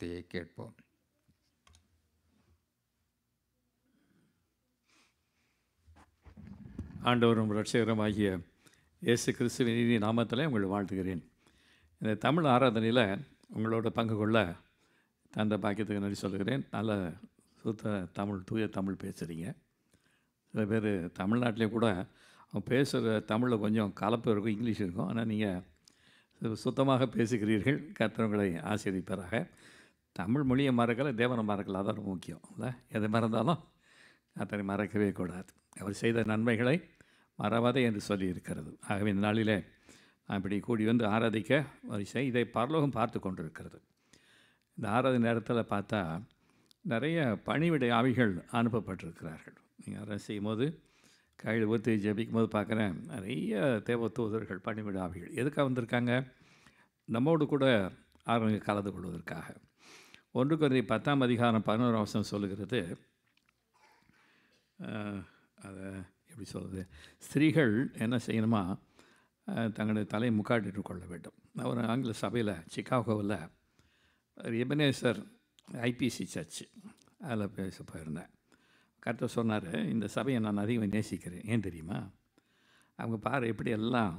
வார்த்தையை கேட்போம். ஆண்டவரும் இரட்சகருமாகிய இயேசு கிறிஸ்துவின் இனிய நாமத்திலே உங்களை வாழ்த்துகிறேன். இந்த தமிழ் ஆராதனையில் உங்களோட பங்கு கொள்ள தந்த பாக்கியத்துக்கு நன்றி சொல்கிறேன். நல்ல சுத்த தமிழ், தூய தமிழ் பேசுகிறீங்க. சில பேர் தமிழ்நாட்டிலே கூட அவங்க பேசுகிற தமிழில் கொஞ்சம் கலப்பு இருக்கும், இங்கிலீஷ் இருக்கும். ஆனால் நீங்கள் சுத்தமாக பேசுகிறீர்கள். கர்த்தர் உங்களை ஆசீர்வதிப்பாராக. தமிழ் மொழியை மறக்கலை, தேவனை மறக்கலை, அதான் ரொம்ப முக்கியம் இல்லை. எதை மறந்தாலும் கர்த்தரை மறக்கவே கூடாது. அவர் செய்த நன்மைகளை மறவாதே என்று சொல்லியிருக்கிறது. ஆகவே இந்த நாளிலே நான் இப்படி கூடி வந்து ஆராதிக்க வரிசை இதை பரலோகம் பார்த்து கொண்டிருக்கிறது. இந்த ஆராதனை நேரத்தில் பார்த்தா நிறைய பணிவிடை ஆவிகள் அனுப்பப்பட்டிருக்கிறார்கள். நீங்கள் ஆராதனை செய்யும் போது கையில் ஊற்றி ஜெபிக்கும் போது பார்க்குறேன், நிறைய தேவ தூதர்கள் பணிவிடை ஆவிகள் எதுக்காக வந்திருக்காங்க? நம்மோடு கூட ஆராதனை கலந்து கொள்வதற்காக. 1 கொரிந்தியர் 10:11 சொல்லுகிறது, அதை எப்படி சொல்கிறது, ஸ்திரீகள் என்ன செய்யணுமா, தங்களுடைய தலையை முக்காட்டிட்டு கொள்ள வேண்டும். நான் ஒரு ஆங்கில சபையில் சிகாகோவில் எபனேசர் ஐபிசி சர்ச் அதில் பேச போயிருந்தேன். கர்த்தர் சொன்னார், இந்த சபையை நான் அதிகம் நேசிக்கிறேன். ஏன் தெரியுமா? அவங்க பாரு எப்படி எல்லாம்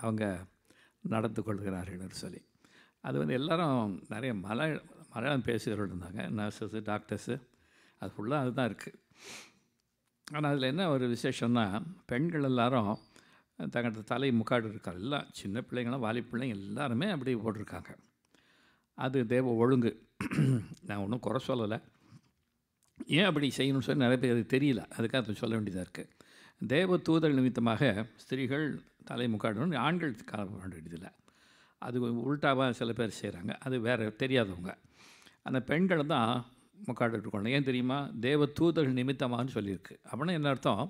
அவங்க நடந்து கொள்கிறார்கள் சொல்லி. அது வந்து எல்லோரும் நிறைய மலையாளம் பேசுகிறவர்கள் இருந்தாங்க, நர்ஸஸு, டாக்டர்ஸு, அது ஃபுல்லாக அதுதான் இருக்குது. ஆனால் அதில் என்ன ஒரு விசேஷம்னா, பெண்கள் எல்லாரும் தங்களோட தலை முக்காடு இருக்காங்க. எல்லாம் சின்ன பிள்ளைங்களாம், வாலி பிள்ளைங்க எல்லாருமே அப்படி போட்டிருக்காங்க. அது தேவ ஒழுங்கு. நான் ஒன்றும் குறை சொல்லலை. ஏன் அப்படி செய்யணும்னு சொல்லி நிறைய பேர் தெரியல, அதுக்காக அதை சொல்ல வேண்டியதாக இருக்குது. தேவ தூதர் நிமித்தமாக ஸ்திரீகள் தலை முக்காடணும், ஆண்கள் கால வேண்டியதில்லை. அது உள்டாவாக சில பேர் செய்கிறாங்க, அது வேறு தெரியாதவங்க. அந்த பெண்கள் தான் முக்காடு இருக்கணும். ஏன் தெரியுமா? தேவ தூதர்கள் நிமித்தமானு சொல்லியிருக்கு. அப்படின்னா என்ன அர்த்தம்?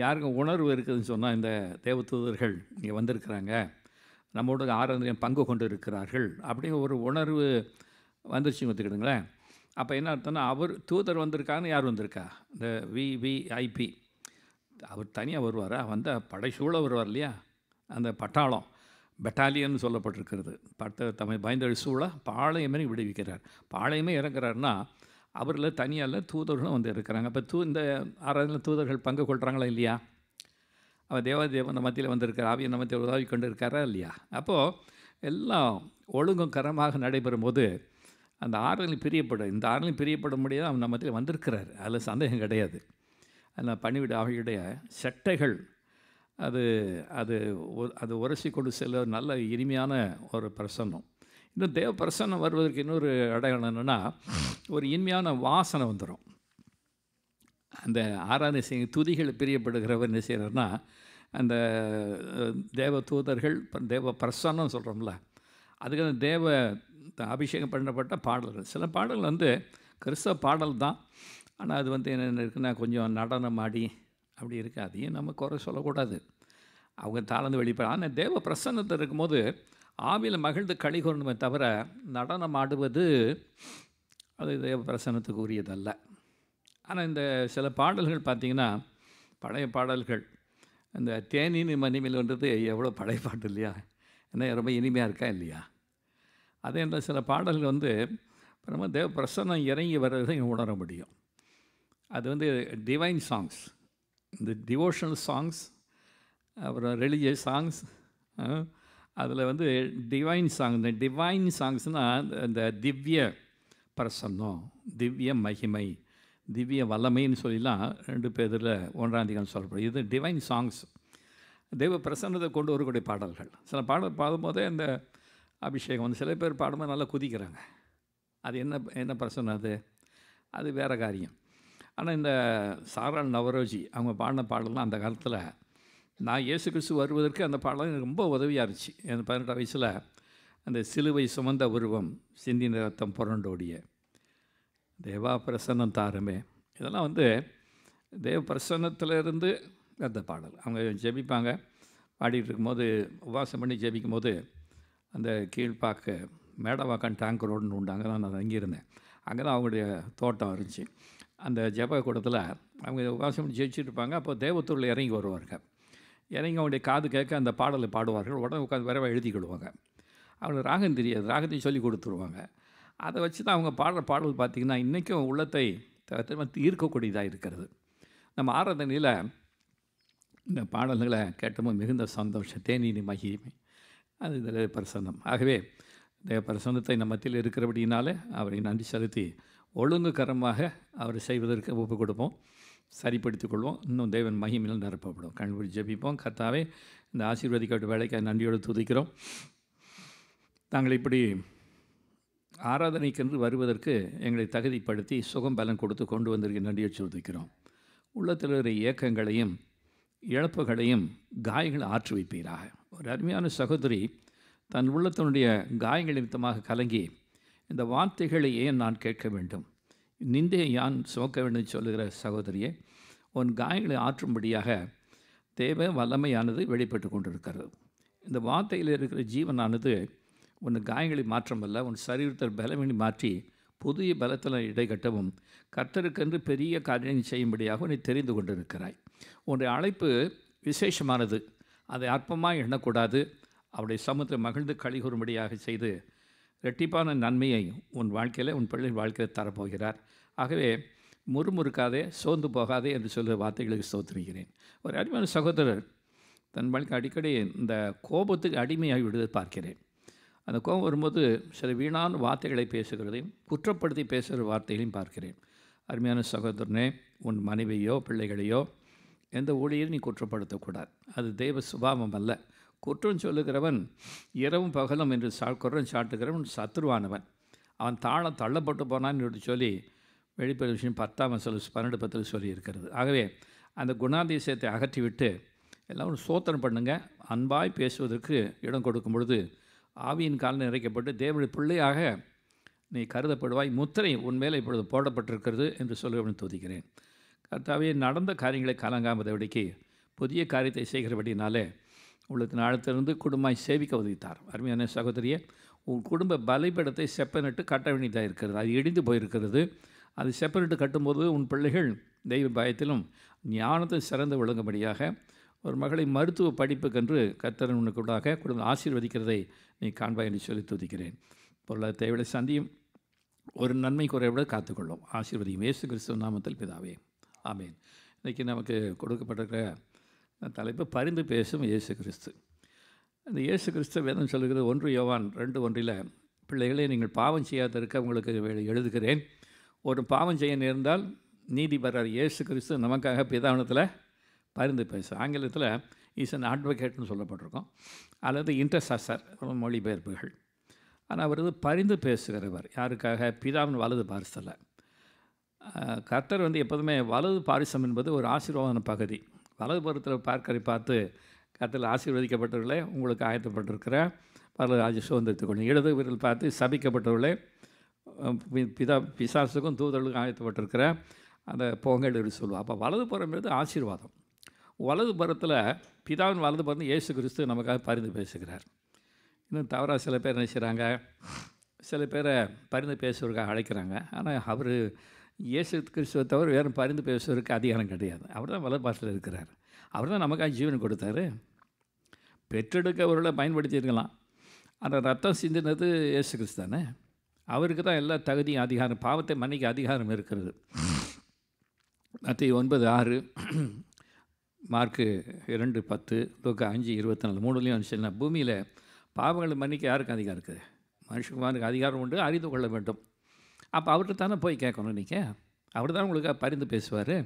யாருக்கும் உணர்வு இருக்குதுன்னு சொன்னால், இந்த தேவ தூதர்கள் இங்கே வந்திருக்கிறாங்க, நம்மளோட ஆராதனையை பங்கு கொண்டு இருக்கிறார்கள் அப்படிங்கிற ஒரு உணர்வு வந்துருச்சு பார்த்துக்கிடுங்களேன். அப்போ என்ன அர்த்தம்னா, அவர் தூதர் வந்திருக்கான்னு யார் வந்திருக்கா? இந்த விவிஐபி அவர் தனியாக வருவாரா? வந்த படைசூழ வருவார் இல்லையா? அந்த பட்டாளம், பெட்டாலியன் சொல்லப்பட்டிருக்கிறது. தம்மை பயந்தொழி சூழ பாளையமே விடுவிக்கிறார். பாளையமே இறங்குறாருன்னா அவரில் தனியால் தூதர்களும் வந்து இருக்கிறாங்க. அப்போ இந்த ஆராதனையில் தூதர்கள் பங்கு கொள்கிறாங்களா இல்லையா? அவர் தேவன் மத்தியில் வந்திருக்கார், ஆவியன் மத்தியில் உதவி கொண்டு இருக்காரா இல்லையா? அப்போது எல்லாம் ஒழுங்கும் கரமாக நடைபெறும் போது அந்த ஆறுதல் பிரியப்படும். இந்த ஆறுதல் பிரியப்பட முடியாது, அவன் நம்ம மத்தியில் வந்திருக்கிறார், அதில் சந்தேகம் கிடையாது. அதில் பணிவிட ஆவியுடைய சட்டைகள் அது அது அது உரசி கொண்டு செல்ல நல்ல இனிமையான ஒரு பிரசன்னம். இன்னும் தேவ பிரசன்னம் வருவதற்கு இன்னொரு அடையாளம் என்னென்னா, ஒரு இனிமையான வாசனை வந்துடும். அந்த ஆராதனை செய்ய துதிகள் பிரியப்படுகிறவர் என்ன செய்கிறார்னா, அந்த தேவ தூதர்கள் தேவ பிரசன்னம் சொல்கிறோம்ல, அதுக்கு அந்த தேவ அபிஷேகம் பண்ணப்பட்ட பாடல்கள். சில பாடல்கள் வந்து கிறிஸ்தவ பாடல் தான், ஆனால் அது வந்து என்ன இருக்குன்னா கொஞ்சம் நடனம் ஆடி அப்படி இருக்குது. அதையும் நம்ம குறை சொல்லக்கூடாது, அவங்க தாழ்ந்து வெளிப்பட. ஆனால் தேவ பிரசன்னத்தில் இருக்கும்போது ஆவியில் மகிழ்ந்து களி கூறணுமே தவிர நடனம் ஆடுவது அது தேவ பிரசன்னத்துக்கு உரியதல்ல. ஆனால் இந்த சில பாடல்கள் பார்த்திங்கன்னா, பழைய பாடல்கள், இந்த தேனின் மணிமேல்ன்றது எவ்வளோ பழைய பாட்டு இல்லையா? ஏன்னா ரொம்ப இனிமையாக இருக்கா இல்லையா? அதே என்ற சில பாடல்கள் வந்து நம்ம தேவ பிரசன்னம் இறங்கி வர்றதை உணர முடியும். அது வந்து டிவைன் சாங்ஸ், இந்த டிவோஷனல் சாங்ஸ், அப்புறம் ரிலீஜியஸ் சாங்ஸ். அதில் வந்து டிவைன் சாங், இந்த டிவைன் சாங்ஸ்னால் இந்த திவ்ய பிரசன்னம், திவ்ய மகிமை, திவ்ய வல்லமைன்னு சொல்லிலாம் 2 பேரில் 1 சொல்லப்படும். இது டிவைன் சாங்ஸ், தெய்வ பிரசன்னத்தை கொண்டு வரக்கூடிய பாடல்கள். சில பாடல் பாடும்போதே இந்த அபிஷேகம் வந்து சில பேர் பாடும்போது நல்லா குதிக்கிறாங்க. அது என்ன பிரசன்னம்? அது வேறு காரியம். ஆனால் இந்த சாராள் நவரோஜி அவங்க பாடின பாடலாம் அந்த காலத்தில் நான் இயேசு கிறிஸ்து வருவதற்கு அந்த பாடலாம் எனக்கு ரொம்ப உதவியாக இருந்துச்சு. எனக்கு 18 வயசில் அந்த சிலுவை சுமந்த உருவம், சிந்தின ரத்தம் புரண்டோடிய, தேவா பிரசன்னம் தாரமே, இதெல்லாம் வந்து தேவ பிரசன்னத்திலிருந்து அந்த பாடல். அவங்க ஜெபிப்பாங்க, பாடிட்டு இருக்கும்போது உபவாசம் பண்ணி ஜெபிக்கும் போது அந்த கீழ்ப்பாக்க மேடவாக்கம் டேங்க் ரோடுன்னு உண்டு, அங்கே தான் நான் தங்கியிருந்தேன். அங்கே தான் அவங்களுடைய தோட்டம் இருந்துச்சு. அந்த ஜெப கூடத்தில் அவங்க உபவாசம் பண்ணி ஜெயிச்சுட்டு இருப்பாங்க. அப்போ தேவத்தூரில் இறங்கி வருவார்கள். இறங்கி அவங்களுடைய காது கேட்க அந்த பாடலை பாடுவார்கள். உடனே உட்காந்து விரைவாக எழுதிக்கிடுவாங்க. அவங்களுக்கு ராகம் தெரியாது, ராகத்தையும் சொல்லி கொடுத்துருவாங்க. அதை வச்சு தான் அவங்க பாடுற பாடல் பார்த்திங்கன்னா இன்றைக்கும் உள்ளத்தை ஈர்க்கக்கூடியதாக இருக்கிறது. நம்ம ஆராதனையில் இந்த பாடல்களை கேட்டபோது மிகுந்த சந்தோஷம், தேனினி மகிமை, அது தேவ பிரசன்னம். ஆகவே தேவ பிரசன்னத்தை நம்ம மத்தியில் இருக்கிறபடினாலே அவரை நன்றி செலுத்தி ஒழுங்குகரமாக அவரை செய்வதற்கு ஒப்புக் கொடுப்போம், சரிப்படுத்திக் கொள்வோம். இன்னும் தேவன் மகிமையில் நிரப்பப்படும். கண்படி ஜெபிப்போம். கர்த்தாவே, இந்த ஆசீர்வதிக்கப்பட்ட வேலைக்கு நன்றியோடு துதிக்கிறோம். நாங்கள் இப்படி ஆராதனைக்கென்று வருவதற்கு எங்களை தகுதிப்படுத்தி சுகம் பலன் கொடுத்து கொண்டு வந்திருக்க நன்றியை துதிக்கிறோம். உள்ளத்தில் இருக்கிற இயக்கங்களையும் இழப்புகளையும் காயங்களை ஆற்றி வைப்பீராக. ஒரு அருமையான சகோதரி தன் உள்ளத்தினுடைய காயங்கள் நிமித்தமாக கலங்கி, இந்த வார்த்தைகளை ஏன் நான் கேட்க வேண்டும், நிந்தையை யான் சுமக்க வேண்டும் சொல்லுகிற சகோதரியே, உன் காயங்களை ஆற்றும்படியாக தேவ வல்லமையானது வெளிப்பட்டு கொண்டிருக்கிறது. இந்த வார்த்தையில் இருக்கிற ஜீவனானது உன் காயங்களை மாற்றமல்ல, உன் சரீரத்தில் பலவீனி மாற்றி புதிய பலத்தில் இடைக்கட்டவும் கர்த்தருக்கென்று பெரிய காரியங்கள் செய்யும்படியாக உன்னை தெரிந்து கொண்டிருக்கிறாய். உன்னுடைய அழைப்பு விசேஷமானது, அதை அற்பமாக எண்ணக்கூடாது. அவருடைய சமூகத்தை மகிழ்ந்து கழிகூறும்படியாக செய்து இரட்டிப்பான நன்மையை உன் வாழ்க்கையில், உன் பிள்ளை வாழ்க்கையில் தரப்போகிறார். ஆகவே முறுமுறுக்காதே, சோர்ந்து போகாதே என்று சொல்கிற வார்த்தைகளுக்கு ஸ்தோத்திரிக்கிறேன். ஒரு அருமையான சகோதரர் தன் வாழ்க்கை அடிக்கடி இந்த கோபத்துக்கு அடிமையாகி விடுவதை பார்க்கிறேன். அந்த கோபம் வரும்போது சில வீணான வார்த்தைகளை பேசுகிறதையும் குற்றப்படுத்தி பேசுகிற வார்த்தைகளையும் பார்க்கிறேன். அருமையான சகோதரனே, உன் மனைவியோ பிள்ளைகளையோ எந்த ஊழியரும் நீ குற்றப்படுத்தக்கூடாது. அது தெய்வ சுபாவம் அல்ல. குற்றம் சொல்லுகிறவன் இரவும் பகலும் என்று குற்றம் சாட்டுகிறவன் சத்துருவானவன். அவன் தள்ளப்பட்டு போனான் என்று சொல்லி வெளிப்படை விஷயம் 10:12 சொல்லியிருக்கிறது. ஆகவே அந்த குணாதிசயத்தை அகற்றிவிட்டு எல்லோரும் சோத்திரம் பண்ணுங்கள். அன்பாய் பேசுவதற்கு இடம் கொடுக்கும் பொழுது ஆவியின் காலம் நிறைக்கப்பட்டு தேவனுடைய பிள்ளையாக நீ கருதப்படுவாய். முத்திரை உன்மேலே இப்பொழுது போடப்பட்டிருக்கிறது என்று சொல்லுவேன் துதிக்கிறேன். கர்த்தாவே, நடந்த காரியங்களை கலங்காமதபடிக்கு புதிய காரியத்தை செய்கிறபடினாலே உங்களுக்கு நாளத்திலிருந்து குடும்பமாய் சேவிக்க உதவித்தார். அருமையான சகோதரியே, உன் குடும்ப பலிபீடத்தை செப்பனிட்டு கட்ட வேண்டியதாக இருக்கிறது. அது இடிந்து போயிருக்கிறது. அது செப்பனிட்டு கட்டும்போது உன் பிள்ளைகள் தெய்வ பயத்திலும் ஞானத்தை சிறந்து விளங்கும்படியாக ஒரு மகளை மருத்துவ படிப்புக்கென்று கர்த்தர் உனக்குள்ளாக குடும்பம் ஆசீர்வதிக்கிறதை நீ காண்பாய் என்று சொல்லி துதிக்கிறேன். பொருளாதார தேவையை சந்தியும் ஒரு நன்மை குறைவிட காத்துக்கொள்ளும். ஆசீர்வதியும். இயேசு கிறிஸ்துவ நாமத்தில் பிதாவே, ஆமேன். இன்றைக்கி நமக்கு கொடுக்கப்பட்டிருக்கிற தலைப்பு பரிந்து பேசும் இயேசு கிறிஸ்து. அந்த இயேசு கிறிஸ்து வேதம் சொல்லுகிறது 1 யோவான் 2:1 பிள்ளைகளே, நீங்கள் பாவம் செய்யாதிருக்க உங்களுக்கு எழுதுகிறேன். ஒரு பாவம் செய்ய நேர்ந்தால் நீதிபரர் இயேசு கிறிஸ்து நமக்காக பிதாவனத்தில் பரிந்து பேச, ஆங்கிலத்தில் இஸ் அன் அட்வொகேட்னு சொல்லப்பட்டிருக்கோம், அல்லது இன்டர்சஸர் மொழிபெயர்ப்புகள். ஆனால் அவர் பரிந்து பேசுகிறவர். யாருக்காக? பிதாவின் வலது பாரிசத்தில். கர்த்தர் எப்போதுமே வலது பாரிசம் என்பது ஒரு ஆசீர்வாதமான பகுதி. வலது புறத்தில் பார்க்கரை பார்த்து கர்த்தர் ஆசீர்வதிக்கப்பட்டவர்களே உங்களுக்கு ஆயத்தப்பட்டிருக்கிற பல ராஜ்ய சுதந்திரத்துக் கொண்டு, இடது விரல் பார்த்து சபிக்கப்பட்டவர்களே பிசாசுக்கும் தூதர்களுக்கும் ஆயத்தப்பட்டிருக்கிற அந்த பொங்கல் என்று சொல்லுவோம். அப்போ வலது புறம் என்பது ஆசீர்வாதம். வலது புறத்தில் பிதாவின் வலது புறம் இயேசு கிறிஸ்து நமக்காக பரிந்து பேசுகிறார். இன்னும் தவறாக சில பேர் என்ன செய்கிறாங்க, சில பேரை பரிந்து பேசுவதற்காக அழைக்கிறாங்க. ஆனால் அவர் இயேசு கிறிஸ்துவை தவிர வேறு பரிந்து பேசுவதற்கு அதிகாரம் கிடையாது. அவர் தான் வலது பாசத்தில் இருக்கிறார். அவர் தான் நமக்காக ஜீவன் கொடுத்தாரு. பெற்றெடுக்கவர்களை பயன்படுத்தியிருக்கலாம். அந்த ரத்தம் சிந்தினது இயேசு கிறிஸ்து தானே. அவருக்கு தான் எல்லா தகுதியும் அதிகாரம், பாவத்தை மன்னிக்க அதிகாரம் இருக்கிறது. மத்தேயு 9:6, மார்க்கு 2:10, லூக்கா 5:24, 3 சொன்ன பூமியில் பாவங்களை மன்னிக்க யாருக்கு அதிகாரம் இருக்குது? மனுஷகுமாருக்கு அதிகாரம் உண்டு, அறிந்து கொள்ள வேண்டும். அப்போ அவர்கிட்ட தானே போய் கேட்கணும். நீங்கள் அவர் தான் உங்களுக்கு பரிந்து பேசுவார்.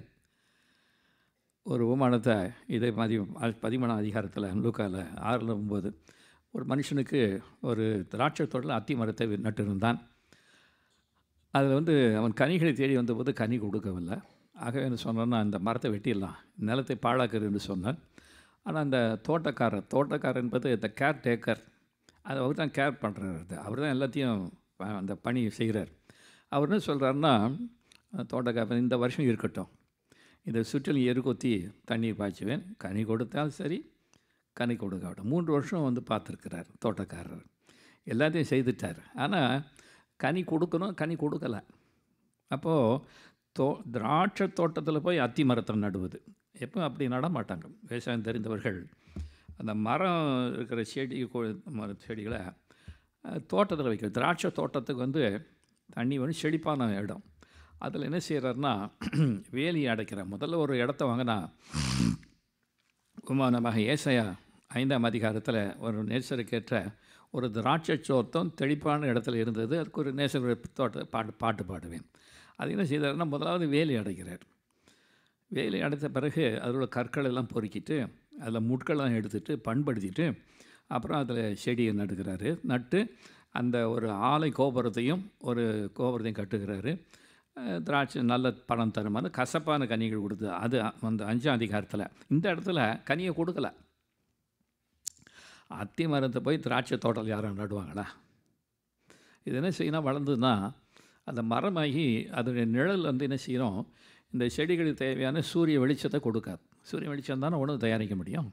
ஒரு உமானத்தை இதே 13ஆம் அதிகாரத்தில் லூக்காவில் 6:9 ஒரு மனுஷனுக்கு ஒரு திராட்சை தோட்டத்தில் அத்தி மரத்தை நட்டிருந்தான். அதில் அவன் கனிகளை தேடி வந்தபோது கனி கொடுக்கவில்லை. ஆகவே என்ன சொன்னான்னா, அந்த மரத்தை வெட்டிடலாம், நிலத்தை பாழாக்குறது என்று சொன்னார். ஆனால் அந்த தோட்டக்காரர் என்பது த கேர் டேக்கர், அது அவர் தான் கேர் பண்ணுறாரு. அவர் தான் எல்லாத்தையும் அந்த பணி செய்கிறார். அவர் என்ன சொல்கிறாருன்னா, தோட்டக்காரர் இந்த வருஷம் இருக்கட்டும், இதை சுற்றிலும் எருக்கொத்தி தண்ணீர் பாய்ச்சுவேன், கனி கொடுத்தால் சரி, கனி கொடுக்காவிடும். 3 வருஷம் பார்த்துருக்கிறார் தோட்டக்காரர். எல்லாத்தையும் செய்துட்டார். ஆனால் கனி கொடுக்கணும், கனி கொடுக்கலை. அப்போது திராட்சை தோட்டத்தில் போய் அத்தி மரத்தை நடுவது எப்போ அப்படி நடமாட்டாங்க. விவசாயம் தெரிந்தவர்கள் அந்த மரம் இருக்கிற செடிகளை தோட்டத்தில் வைக்கிறது. திராட்சை தோட்டத்துக்கு தண்ணி வரும், செழிப்பான இடம். அதில் என்ன செய்கிறாருன்னா வேலி அடைக்கிறார். முதல்ல ஒரு இடத்த வாங்கினா நமக்கு ஏசாயா 5ஆம் அதிகாரத்தில் ஒரு நேசருக்கேற்ற ஒரு திராட்சை தோட்டம் தெளிப்பான இடத்துல இருந்தது. அதுக்கு ஒரு நேசர் பாட்டு பாடுவேன். அது என்ன செய்தார்னா முதலாவது வேலி அடைக்கிறார். வேலி அடைத்த பிறகு அதில் உள்ள கற்கள் எல்லாம் பொறுக்கிட்டு அதில் முட்களெல்லாம் எடுத்துகிட்டு பண்படுத்திட்டு அப்புறம் அதில் செடியை நட்டுக்கிறாரு. நட்டு அந்த ஒரு ஆலை கோபுரத்தையும் கட்டுகிறாரு. திராட்சை நல்ல பழம் தருமான கசப்பான கனிகள் கொடுத்து அது அந்த 5ஆம் அதிகாரத்தில். இந்த இடத்துல கனியை கொடுக்கல. அத்தி மரத்தை போய் திராட்சை தோட்டம் யாரும் நடுவாங்களா? இது என்ன செய்யணும், வளர்ந்ததுன்னா அந்த மரமாகி அதனுடைய நிழல் வந்து என்ன செய்யணும், இந்த செடிகளுக்கு தேவையான சூரிய வெளிச்சத்தை கொடுக்காது. சூரிய வெளிச்சம் தானே உணவு தயாரிக்க முடியும்.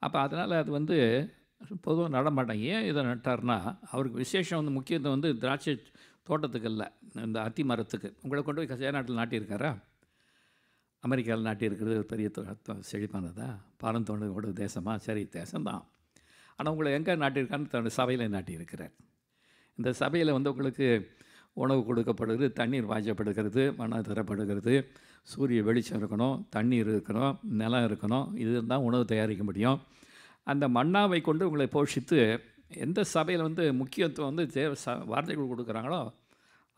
அப்போ அதனால் அது வந்து பொதுவாக நடமாட்டாங்க. ஏன் இதை நட்டார்னா அவருக்கு விசேஷம் வந்து முக்கியத்துவம் வந்து திராட்சை தோட்டத்துக்கு இல்லை, இந்த அத்தி மரத்துக்கு. உங்களை கொண்டு போய் செயற்நாட்டில் நாட்டியிருக்காரா? அமெரிக்காவில் நாட்டியிருக்கிறது ஒரு பெரிய செழிப்பானதா? பாரந்தோண்டோட தேசமாக? சரி, தேசம்தான். ஆனால் உங்களை எங்கே நாட்டியிருக்கான்னு தன்னுடைய சபையில் நாட்டியிருக்கிறார். இந்த சபையில் வந்து உங்களுக்கு உணவு கொடுக்கப்படுகிறது, தண்ணீர் வாய்ச்சப்படுகிறது, மனம் தரப்படுகிறது, சூரிய வெளிச்சம் இருக்கணும், தண்ணீர் இருக்கணும், நிலம் இருக்கணும். இது தான் உணவு தயாரிக்க முடியும். அந்த மன்னாவை கொண்டு உங்களை போஷித்து எந்த சபையில் வந்து முக்கியத்துவம் வந்து வார்த்தைகள் கொடுக்குறாங்களோ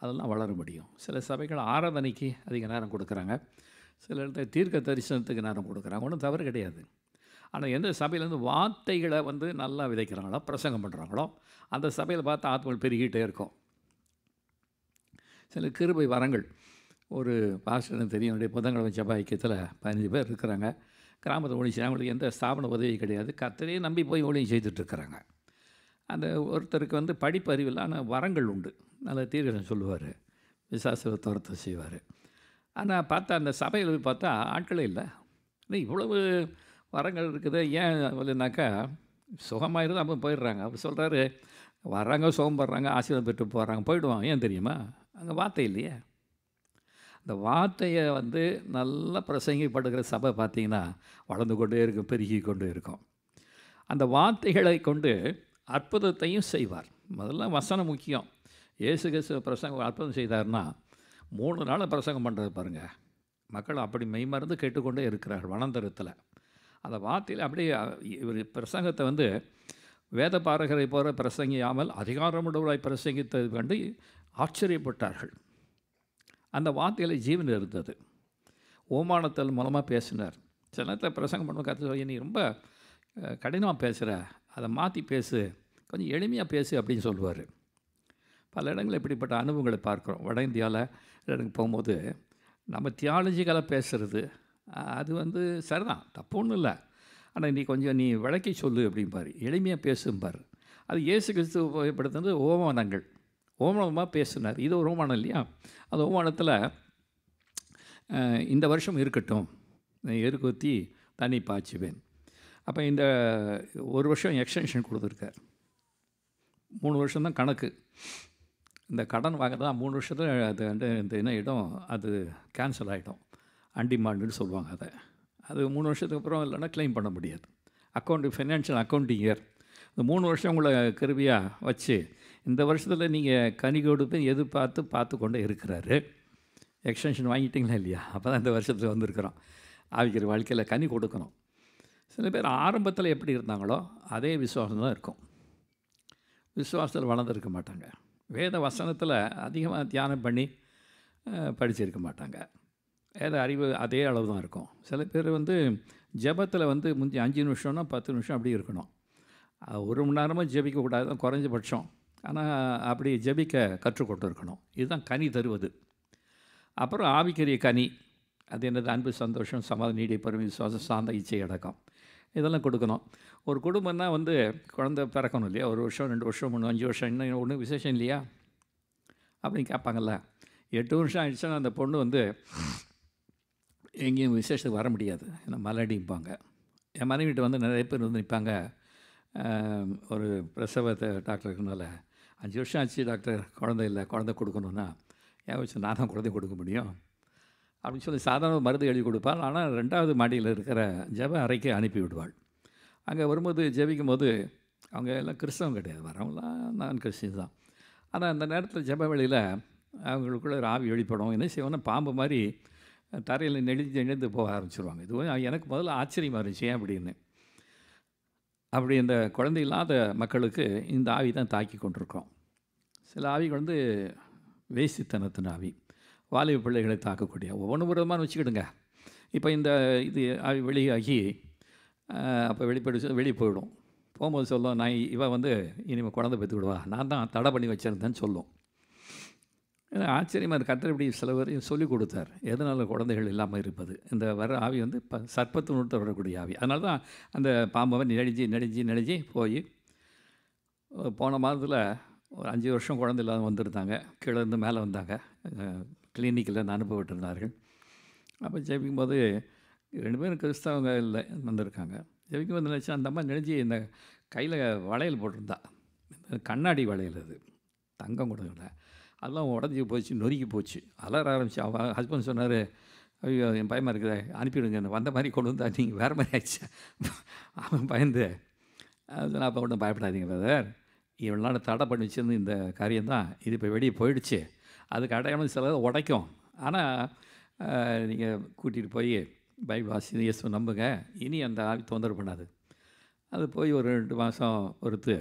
அதெல்லாம் வளர முடியும். சில சபைகள் ஆராதனைக்கு அதிக நேரம் கொடுக்குறாங்க, சில இடத்துல தீர்க்க தரிசனத்துக்கு நேரம் கொடுக்குறாங்க. ஒன்றும் தவறு கிடையாது. ஆனால் எந்த சபையிலேருந்து வார்த்தைகளை வந்து நல்லா விதைக்கிறாங்களோ, பிரசங்கம் பண்ணுறாங்களோ, அந்த சபையில் பார்த்தா ஆத்மாக்கள் பெருகிட்டே இருக்கும். சில கிருபை வரங்கள், ஒரு பாஸ்டர்னு தெரியும், என்னுடைய புதன்கிழமை ஜெப ஐக்கியத்தில் 15 பேர் இருக்கிறாங்க. கிராமத்தை ஊழியம் செய்ய அவங்களுக்கு எந்த ஸ்தாபன உதவி கிடையாது. கர்த்தரையே நம்பி போய் ஊழியம் செய்துட்ருக்குறாங்க. அந்த ஒருத்தருக்கு வந்து படிப்பு அறிவில் ஆனால் வரங்கள் உண்டு, நல்ல தீர்க்கதரிசனம் சொல்லுவார், விசுவாச துரத்தை செய்வார். ஆனால் பார்த்தா அந்த சபையில் போய் பார்த்தா ஆட்களே இல்லை. இவ்வளவு வரங்கள் இருக்குது, ஏன் இல்லைனாக்கா சுகமாக இருந்தால் அப்போ போயிடுறாங்க. அவர் சொல்கிறாரு, வர்றாங்க, சுகம் படுறாங்க, ஆசீர்வாதம் பெற்று போகிறாங்க, போயிடுவாங்க. ஏன் தெரியுமா? அங்கே வார்த்தை இல்லையே. அந்த வார்த்தையை வந்து நல்லா பிரசங்கிப்படுகிற சபை பார்த்திங்கன்னா வளர்ந்து கொண்டே இருக்கும், பெருகி கொண்டே இருக்கும். அந்த வார்த்தைகளை கொண்டு அற்புதத்தையும் செய்வார். முதல்ல வசனம் முக்கியம். இயேசு கிறிஸ்து பிரசங்கம் அற்புதம் செய்தார்னா 3 நாள் பிரசங்கம் பண்ணுறது பாருங்கள். மக்கள் அப்படி மெய்மறந்து கேட்டுக்கொண்டே இருக்கிறார் வனாந்தரத்தில். அந்த வார்த்தையில் அப்படியே இவர் பிரசங்கத்தை வந்து வேத பாரகரை போல பிரசங்கியாமல் அதிகாரமுள்ளவராய் பிரசங்கித்தது கண்டு ஆச்சரியப்பட்டார்கள். அந்த வார்த்தையில் ஜீவன் இருந்தது. ஓமானத்தில் மூலமாக பேசினார். சில நேரத்தில் பிரசங்கம் பண்ண கற்று சொல்லி, நீ ரொம்ப கடினமாக பேசுகிற, அதை மாற்றி பேசு, கொஞ்சம் எளிமையாக பேசு அப்படின்னு சொல்லுவார். பல இடங்களில் இப்படிப்பட்ட அனுபவங்களை பார்க்குறோம். வட இந்தியாவில் இடத்துக்கு போகும்போது நம்ம தியாலஜிக்கலாக பேசுகிறது அது வந்து சரிதான், தப்பு ஒன்றும் இல்லை. ஆனால் நீ விளக்கி சொல்லு அப்படிம்பார், எளிமையாக பேசும்பார். அது இயேசு கிறிஸ்து பயன்படுத்துறது ஓமானங்கள். ஓமானமாக பேசுனார். இது ஒரு ஓமானம் இல்லையா? அந்த ஓமானத்தில் இந்த வருஷம் இருக்கட்டும், எருக்குத்தி தண்ணி பாய்ச்சுவேன். அப்போ இந்த ஒரு வருஷம் எக்ஸ்டென்ஷன் கொடுத்துருக்கார். 3 வருஷம் தான் கணக்கு. இந்த கடன் வாங்க தான் 3 வருஷத்தில் அது வந்து இந்த என்ன இடம் அது கேன்சல் ஆகிடும், அன்டிமாண்டுன்னு சொல்லுவாங்க. அது 3 வருஷத்துக்கு அப்புறம் இல்லைன்னா கிளைம் பண்ண முடியாது. ஃபைனான்ஷியல் அக்கௌண்டிங் இயர் இந்த 3 வருஷம் உங்களை கருவியாக வச்சு இந்த வருஷத்தில் நீங்கள் கனி கொடுப்பு பார்த்து கொண்டே இருக்கிறாரு. எக்ஸ்டென்ஷன் வாங்கிட்டீங்களா இல்லையா? அப்போ தான் இந்த வருஷத்தில் வந்திருக்கிறோம். ஆவிக்கிற வாழ்க்கையில் கனி கொடுக்கணும். சில பேர் ஆரம்பத்தில் எப்படி இருந்தாங்களோ அதே விசுவாசம் தான் இருக்கும். விசுவாசத்தில் வளர்ந்துருக்க மாட்டாங்க. வேத வசனத்தில் அதிகமாக தியானம் பண்ணி படிச்சிருக்க மாட்டாங்க. வேத அறிவு அதே அளவு தான் இருக்கும். சில பேர் வந்து ஜெபத்தில் வந்து 5 நிமிஷம்னா 10 நிமிஷம் அப்படி இருக்கணும். 1 மணி நேரமாக ஜெபிக்கக்கூடாது தான் குறைஞ்சபட்சம். ஆனால் அப்படி ஜெபிக்க கற்றுக்கொண்டு இருக்கணும். இதுதான் கனி தருவது. அப்புறம் ஆவிக்குரிய கனி, அது என்னது? அன்பு, சந்தோஷம், சமாதானம், நீடிய பொறுமை, விசுவாசம், சாந்த, இச்சை, அடக்கம், இதெல்லாம் கொடுக்கணும். ஒரு குடும்பம்னா வந்து குழந்தை பிறக்கணும் இல்லையா? 1 வருஷம், 2 வருஷம், 3, 5 வருஷம், இன்னும் ஒன்றும் விசேஷம் இல்லையா அப்படின்னு கேட்பாங்கல்ல. 8 வருஷம் ஆகிடுச்சுன்னா அந்த பொண்ணு வந்து எங்கேயும் விசேஷத்துக்கு வர முடியாது, ஏன்னா மலடிப்பாங்க. என் மனைவிட்டு வந்து நிறைய பேர் வந்து நிற்பாங்க. ஒரு பிரசவ டாக்டர் இருக்கனால 5 வருஷம் ஆச்சு டாக்டர், குழந்தை இல்லை, குழந்தை கொடுக்கணுன்னா ஏன் வச்சு நான் தான் குழந்தை கொடுக்க முடியும் அப்படின்னு சொல்லி சாதாரண மருந்து எழுதி கொடுப்பாள். ஆனால் 2வது மாடியில் இருக்கிற ஜெப அறைக்கு அனுப்பி விடுவாள். அங்கே வரும்போது ஜெபிக்கும் போது அவங்க எல்லாம் கிறிஸ்தவம் கிடையாது, வரவங்களாம் நான் கிறிஸ்டின் தான். ஆனால் அந்த நேரத்தில் ஜெப வேளையில் அவங்களுக்குள்ள ஒரு ஆவி வெளிப்படும். என்ன செய்வோன்னா பாம்பு மாதிரி தரையில் நெளிஞ்சு நெளிந்து போக ஆரம்பிச்சிருவாங்க. இது எனக்கு முதல்ல ஆச்சரியமாக இருந்துச்சு, ஏன் அப்படின்னு. அப்படி இந்த குழந்தை இல்லாத மக்களுக்கு இந்த ஆவி தான் தாக்கி கொண்டிருக்கோம். சில ஆவிகள் வந்து வேசித்தனத்தின் ஆவி, வாலிப பிள்ளைகளை தாக்கக்கூடிய ஒவ்வொன்று விதமான வச்சுக்கிடுங்க. இப்போ இந்த இது ஆவி வெளியாகி அப்போ வெளியே போயிடும். போகும்போது சொல்லும், நான் இவன் வந்து இனிமேல் குழந்தை பெற்று விடுவா, நான் தான் தடை பண்ணி வச்சிருந்தேன்னு சொல்லும். ஏன்னா ஆச்சரியமாக இருக்குது. கர்த்தர் இப்படி சில வரையும் சொல்லிக் கொடுத்தார் எதனால் குழந்தைகள் இல்லாமல் இருப்பது. இந்த வர ஆவி வந்து சர்ப்பத்து நுட்டு வரக்கூடிய ஆவி. அதனால தான் அந்த பாம்பை நெடிஞ்சு போய் போன மாதத்தில் ஒரு 5 வருஷம் குழந்தை இல்லாத வந்திருந்தாங்க. கீழே இருந்து மேலே வந்தாங்க. கிளினிக்கில் அனுப்பப்பட்டிருந்தார்கள். அப்போ ஜெபிக்கும் போது 2 பேரும் கிறிஸ்தவங்க இல்லை வந்திருக்காங்க. ஜெபிக்கும் போது நினச்சா அந்த அம்மா நெடிஞ்சு இந்த கையில் வளையல் போட்டிருந்தா, கண்ணாடி வளையல், அது தங்கம் கூட இல்லை, அதெல்லாம் உடஞ்சி போச்சு, நொறுக்கி போச்சு. அலற ஆரம்பிச்சு. அவன் ஹஸ்பண்ட் சொன்னார், ஐயோ என் பயமாக இருக்குது, அனுப்பிவிடுங்க, வந்த மாதிரி கொண்டு வந்தா நீங்கள் வேறு மாதிரி ஆயிடுச்சு. அவன் பயந்து அதெல்லாம் அப்போ ஒன்றும் பயப்படாதீங்க பிரதர், இவ்வளோ நாள் தடை பண்ணி வச்சிருந்து இந்த காரியம்தான், இது இப்போ வெளியே போயிடுச்சு, அதுக்கு அடையாளம் சில உடைக்கும். ஆனால் நீங்கள் கூட்டிகிட்டு போய் பைபிள் வாசி இயேசு நம்புங்க, இனி அந்த ஆவி தொந்தரவு பண்ணாது. அது போய் ஒரு 2 மாதம் பொறுத்து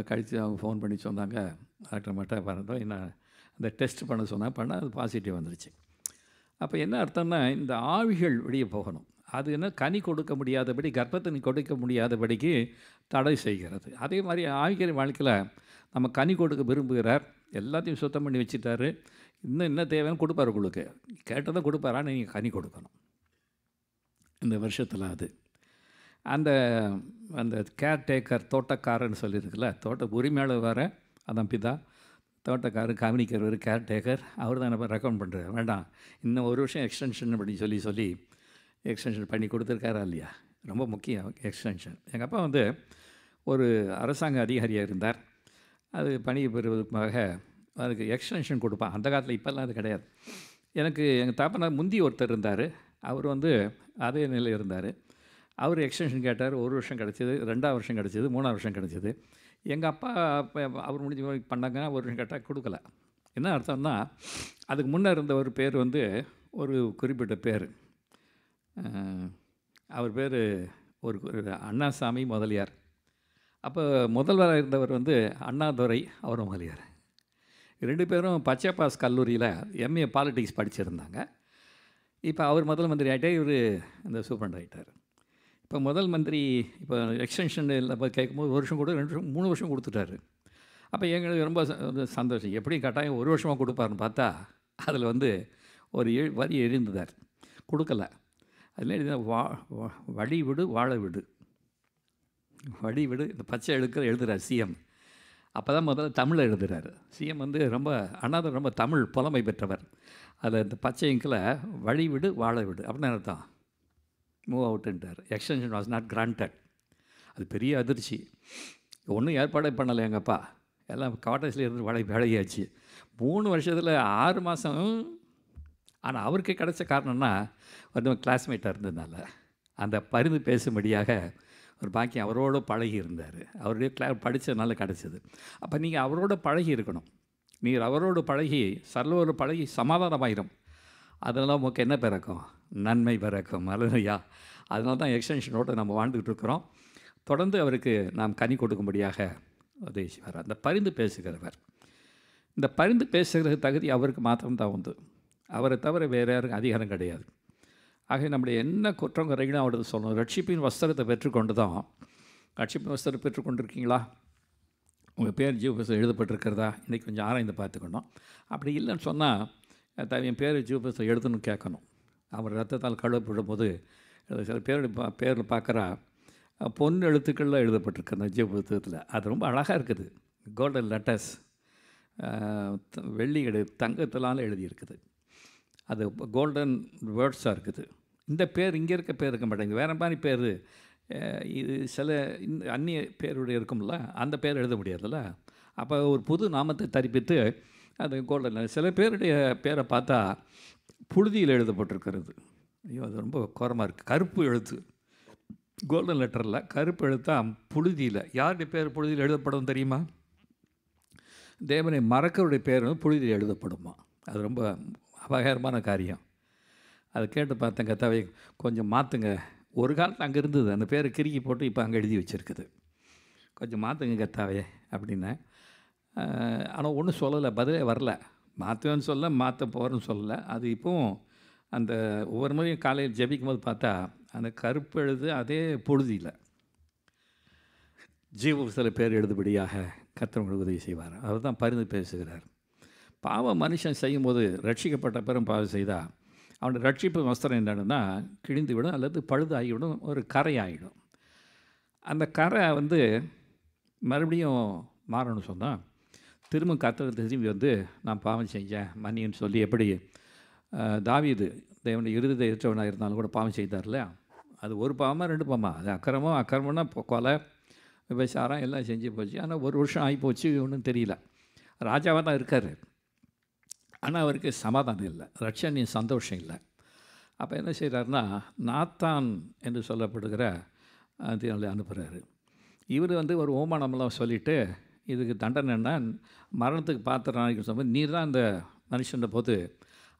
கழித்து அவங்க ஃபோன் பண்ணி சொன்னாங்க, டாக்டர் மட்டும் பாருங்கள் என்ன அந்த டெஸ்ட் பண்ண அது பாசிட்டிவ் வந்துருச்சு. அப்போ என்ன அர்த்தம்னா, இந்த ஆவிகள் வெளியே போகணும். அது என்ன கனி கொடுக்க முடியாதபடி, கர்ப்பத்தை கொடுக்க முடியாதபடிக்கு தடை செய்கிறது. அதே மாதிரி ஆவிகள் வாழ்க்கையில் நம்ம கனி கொடுக்க விரும்புகிறார், எல்லாத்தையும் சுத்தம் பண்ணி வச்சுட்டாரு, இன்னும் என்ன தேவைன்னு கொடுப்பார். உங்களுக்கு கேட்டதை கொடுப்பாரான்னு நீங்கள் கனி கொடுக்கணும் இந்த வருஷத்தில். அது அந்த அந்த கேர்டேக்கர், தோட்டக்காரன்னு சொல்லியிருக்குல்ல, தோட்ட உரிமையாளர் வேறு, அதான் பிதா, தோட்டக்காரர் கவனிக்கிறவர் கேர்டேக்கர், அவர் தான் நம்ம ரெக்கமெண்ட் பண்ணுறாரு. வேண்டாம் இன்னும் 1 வருஷம் எக்ஸ்டென்ஷன் அப்படின்னு சொல்லி எக்ஸ்டென்ஷன் பண்ணி கொடுத்துருக்காரா இல்லையா? ரொம்ப முக்கியம் எக்ஸ்டென்ஷன். எங்கள் அப்பா வந்து ஒரு அரசாங்க அதிகாரியாக இருந்தார். அது பணி பெறுவதற்காக அதுக்கு எக்ஸ்டென்ஷன் கொடுப்பான். அந்த காலத்தில், இப்போல்லாம் அது கிடையாது. எனக்கு எங்கள் தாப்பனார் முந்தி ஒருத்தர் இருந்தார், அவர் வந்து அதே நிலையில் இருந்தார். அவர் எக்ஸ்டென்ஷன் கேட்டார். 1 வருஷம் கிடச்சிது, 2ஆவது வருஷம் கிடச்சிது, 3ஆவது வருஷம் கிடச்சிது. எங்கள் அப்பா அவர் முடிஞ்ச பண்ணாங்க, 1 வருஷம் கேட்டால் கொடுக்கல. என்ன அர்த்தம்னா, அதுக்கு முன்னே இருந்த ஒரு பேர் வந்து ஒரு குறிப்பிட்ட பேர், அவர் பேர் ஒரு அண்ணாசாமி முதலியார். அப்போ முதல்வராக இருந்தவர் வந்து அண்ணாதுரை, அவர் முதலியார். 2 பேரும் பச்சைப்பாஸ் கல்லூரியில் எம்ஏ பாலிட்டிக்ஸ் படிச்சிருந்தாங்க. இப்போ அவர் முதல் மந்திரி ஆகிட்டே, இவர் இந்த சூப்பரண்ட் ஆகிட்டார். இப்போ முதல் மந்திரி இப்போ எக்ஸ்டென்ஷன் இல்லை கேட்கும்போது 1 வருஷம் கூட 2 வருஷம் 3 வருஷம் கொடுத்துட்டாரு. அப்போ எங்களுக்கு ரொம்ப சந்தோஷம். எப்படி கட்டாயம் 1 வருஷமாக கொடுப்பாருன்னு பார்த்தா, அதில் வந்து ஒரு வரி எழுந்தார், கொடுக்கல. அதில் எழுதின வழி விடு வாழ விடு, வழி விடு, இந்த பச்சை எழுதுகிறார் சிஎம். அப்போ தான் முதல்ல தமிழில் எழுதுகிறார் சிஎம். வந்து ரொம்ப அண்ணாதுரை ரொம்ப தமிழ் புலமை பெற்றவர். அதில் இந்த பச்சை இங்கில் வழி விடு வாழ விடு அப்படின்னு அர்த்தம். மூவ் அவுட்டுன்ட்டார். Extension was not granted. அது பெரிய அதிர்ச்சி. ஒன்றும் ஏற்பாடே பண்ணலை எங்கள் அப்பா, எல்லாம் குவார்ட்டர்ஸில் இருந்து வேலையாச்சு. 3 வருஷத்தில் 6 மாதம். ஆனால் அவருக்கு கிடைச்ச காரணம்னா, வந்து கிளாஸ்மேட்டாக இருந்ததுனால அந்த பரிந்து பேசும்படியாக ஒரு பாக்கியம் அவரோடு பழகி இருந்தார். அவருடைய படித்ததுனால கிடச்சிது. அப்போ நீங்கள் அவரோட பழகி இருக்கணும். நீங்கள் அவரோடு பழகி சர்வரோடு பழகி சமாதானமாயிரும். அதெல்லாம் உங்களுக்கு என்ன பிறக்கும்? நன்மை பிறக்கும். அல்லையா? அதனால தான் எக்ஸ்டென்ஷனோடு நம்ம வாழ்ந்துக்கிட்டு இருக்கிறோம். தொடர்ந்து அவருக்கு நாம் கனி கொடுக்கும்படியாக உதவி செய்வார். அந்த பரிந்து பேசுகிறவர். இந்த பரிந்து பேசுகிற தகுதி அவருக்கு மாத்திரம்தான் உண்டு. அவரை தவிர வேறு யாருக்கும் அதிகாரம் கிடையாது. ஆக நம்முடைய என்ன குற்றம் குறைகளும் அவருக்கு சொல்லணும். ரட்சிப்பின் வஸ்திரத்தை பெற்றுக்கொண்டு தான். ரட்சிப்பின் வஸ்திரத்தை பெற்றுக்கொண்டிருக்கீங்களா? உங்கள் பேர் ஜீவபுஸ்தகம் எழுதப்பட்டிருக்கிறதா? இன்றைக்கி கொஞ்சம் ஆராய்ந்து பார்த்துக்கணும். அப்படி இல்லைன்னு சொன்னால், என் பேர் ஜீவபுஸ்தகம் எழுதணும்னு கேட்கணும். அவர் ரத்தத்தால் கழுவப்படும் போது சில பேரில் பார்க்குறா பொன் எழுத்துக்களில் எழுதப்பட்டிருக்கு அந்த ஜீவபுஸ்தகத்தில். அது ரொம்ப அழகாக இருக்குது. கோல்டன் லெட்டர்ஸ், வெள்ளி தங்கத்திலால் எழுதியிருக்குது. அது கோல்டன் வேர்ட்ஸாக இருக்குது. இந்த பேர் இங்கே இருக்க பேர் இருக்க மாட்டேங்குது, வேறு மாதிரி பேர். இது சில அந்நிய பேருடைய இருக்கும்ல, அந்த பேர் எழுத முடியாதுல்ல. அப்போ ஒரு புது நாமத்தை தரிப்பித்து அது கோல்டன். சில பேருடைய பேரை பார்த்தா புழுதியில் எழுதப்பட்டிருக்கிறது. ஐயோ, அது ரொம்ப கோரமாக இருக்குது. கருப்பு எழுத்து, கோல்டன் லெட்டரில் கருப்பு எழுத்தா புழுதியில். யாருடைய பேர் புழுதியில் எழுதப்படும் தெரியுமா? தேவனை மறக்கருடைய பேர் வந்து புழுதியில் எழுதப்படுமா. அது ரொம்ப அபாயகரமான காரியம். அதை கேட்டு பார்த்தேன், கர்த்தாவே கொஞ்சம் மாற்றுங்க. ஒரு காலத்தில் அங்கே இருந்தது, அந்த பேரை கிறுக்கி போட்டு இப்போ அங்கே எழுதி வச்சுருக்குது. கொஞ்சம் மாற்றுங்க கர்த்தாவே அப்படின்னேன். ஆனால் ஒன்றும் சொல்லலை, பதிலே வரல. மாற்றுவேன்னு சொல்ல, மாற்ற போகிறேன்னு சொல்லலை. அது இப்போவும் அந்த ஒவ்வொரு முறையும் காலையில் ஜெபிக்கும் போது பார்த்தா அந்த கருப்பு எழுது அதே புழுதியில் ஜீவ பேர் எழுதுபடியாக கர்த்தர் உங்களுக்கு உதவி செய்வார். அவர் தான் பரிந்து பேசுகிறார். பாவம் மனுஷன் செய்யும்போது ரட்சிக்கப்பட்ட பிறகு பாவம் செய்தால் அவனுடைய ரட்சிப்பு வஸ்திரம் என்னன்னா கிழிந்து விடும் அல்லது பழுதாகிவிடும், ஒரு கரை ஆகிடும். அந்த கரை வந்து மறுபடியும் மாறணும்னு சொன்னால் திரும்ப கர்த்தர் திரும்பி வந்து நான் பாவம் செஞ்சேன் மன்னின்னு சொல்லி, எப்படி தாவீது தேவனுடைய இருதயத்தை ஏற்றவனாக இருந்தாலும் கூட பாவம் செய்தார் இல்லையா? அது ஒரு பாவமாக 2 பாவமா? அது அக்கிரமம்னா கொலை விபச்சாரம் எல்லாம் செஞ்சு போச்சு. ஆனால் 1 வருஷம் ஆகி போச்சு, ஒன்றும் தெரியல. ராஜாவாக தான் இருக்கார், ஆனால் அவருக்கு சமாதானம் இல்லை, ரட்சணிய சந்தோஷம் இல்லை. அப்போ என்ன செய்கிறாருன்னா நாத்தான் என்று சொல்லப்படுகிற தேவனை அனுப்புகிறாரு. இவர் வந்து ஒரு ஓமானமெல்லாம் சொல்லிவிட்டு இதுக்கு தண்டனைன்னா மரணத்துக்கு பாத்திரம் சொல்லும்போது நீர் தான் இந்த மனுஷன் போது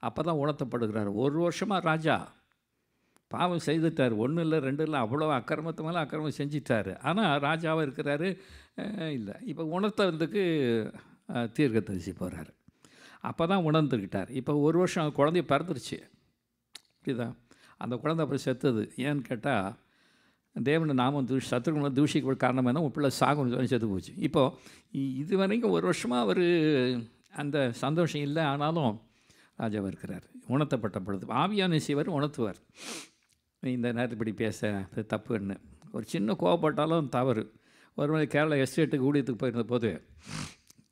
அப்போ தான் உணர்த்தப்படுகிறார். 1 வருஷமாக ராஜா பாவம் செய்துட்டார், 1 இல்லை 2 இல்லை, அவ்வளோ அக்கிரமத்து மேலே அக்கிரமம் செஞ்சிட்டார். ஆனால் ராஜாவாக இருக்கிறாரு இல்லை. இப்போ உணர்த்துறதுக்கு தீர்க்கதரிசி போகிறாரு. அப்போ தான் உணர்ந்துக்கிட்டார். இப்போ 1 வருஷம் குழந்தைய பிறந்துருச்சு, புரியுதா? அந்த குழந்தை அப்புறம் செத்துது. ஏன்னு கேட்டால் தேவனை நாமம் சத்துருக்குள்ள தூஷிக்க காரணம் என்ன, உன் பிள்ளை சாகுன்னு சொல்லி செத்து போச்சு. இப்போது இது வரைக்கும் 1 வருஷமாக அவர் அந்த சந்தோஷம் இல்லை, ஆனாலும் ராஜாவாக இருக்கிறார். உணர்த்தப்பட்ட பொழுது ஆவியான சிவர் உணர்த்துவார், இந்த நேரத்தில் இப்படி பேச தப்புன்னு. ஒரு சின்ன கோவப்பட்டாலும் தவறு. ஒரு முறை கேரளா எஸ்டேட்டுக்கு ஊழியத்துக்கு போயிருந்த போது